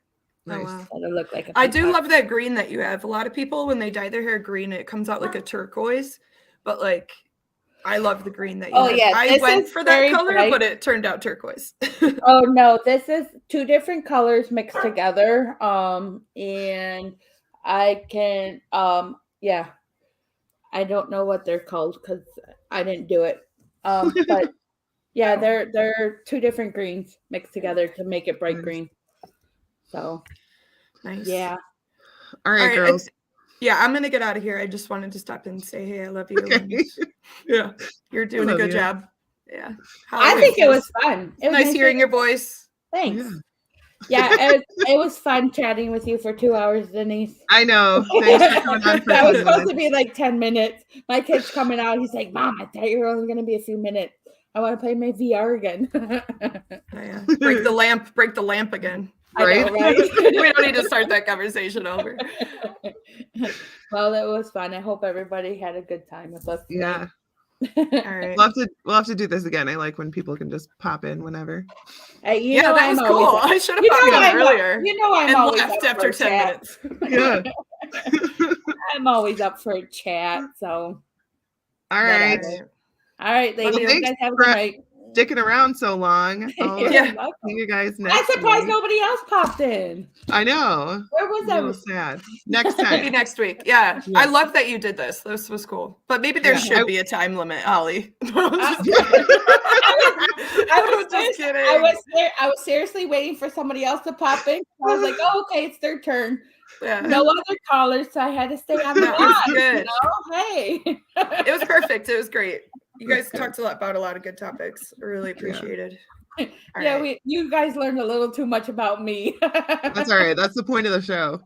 Nice. Oh, wow. That'll look like I do love that green that you have. A lot of people, when they dye their hair green, it comes out like a turquoise, but like I love the green that you Oh, had. yeah, I this went is for that very color, bright. but it turned out turquoise. Oh no, this is 2 different colors mixed together. And I can yeah, I don't know what they're called because I didn't do it. But yeah, they're 2 different greens mixed together to make it bright Nice. green. So Nice. yeah. All All right, right, girls. yeah, I'm gonna get out of here. I just wanted to stop and say, hey, I love you. Okay. And yeah, you're doing a love good you. job. Yeah. I Holly, think it was fun. It was nice hearing your voice. Thanks. Yeah. Yeah, it was fun chatting with you for 2 hours, Denise. I know. Thanks for coming on for That 10 was supposed minutes. to be like 10 minutes. My kid's coming out. He's like, Mom, I thought you were only going to be a few minutes. I want to play my VR again. Oh, yeah. Break the lamp again. Right? I know, right? We don't need to start that conversation over. Well, it was fun. I hope everybody had a good time with us today. Yeah. All right. We'll have to do this again. I like when people can just pop in whenever. You know, that was I'm cool. always, I should have you know popped in I'm earlier. You know I'm and always left up after for 10 chat. minutes. Yeah. I'm always up for a chat. So All right. whatever. All right, ladies. Love You you. guys have a for good night. Sticking around so long. I'll Yeah. see you guys I'm next surprised week. nobody else popped in. I know. Where was I'm a little that? sad. Next Maybe time. next week. Yeah. Yeah. I love that you did this. This was cool. But maybe there Yeah. should be a time limit, Holly. I'm just kidding. I was seriously waiting for somebody else to pop in. I was like, oh, okay, it's their turn. Yeah. No other callers, so I had to stay on the That was line. good. Hey. It was perfect. It was great. You guys Okay. talked about a lot of good topics. I really appreciated. All Yeah, right. you guys learned a little too much about me. That's all right. That's the point of the show.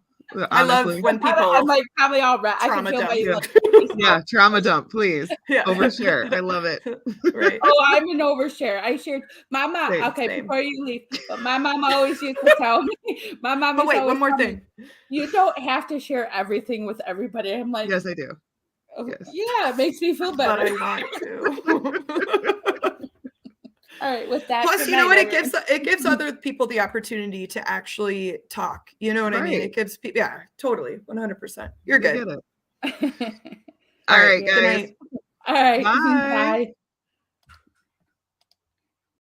I love Honestly. when people I'm like probably all right. I can trauma feel dump. my Yeah. like, Yeah, trauma dump, please. Yeah. Overshare. I love it. Right. oh, I'm an overshare. I shared my mom. Same, Okay, same. before you leave, but my mom always used to tell me. My mom. But used to wait, always one more tell me, thing. you don't have to share everything with everybody. I'm like, Yes, I do. oh, yes. yeah, it makes me feel But better. I want to. All right, with that. Plus, good you know night, what? It gives other people the opportunity to actually talk. You know what I mean? Right. It gives people, yeah, totally, 100%. You're I good. get it. everyone. All right, Good guys. night. All right. Bye. Bye.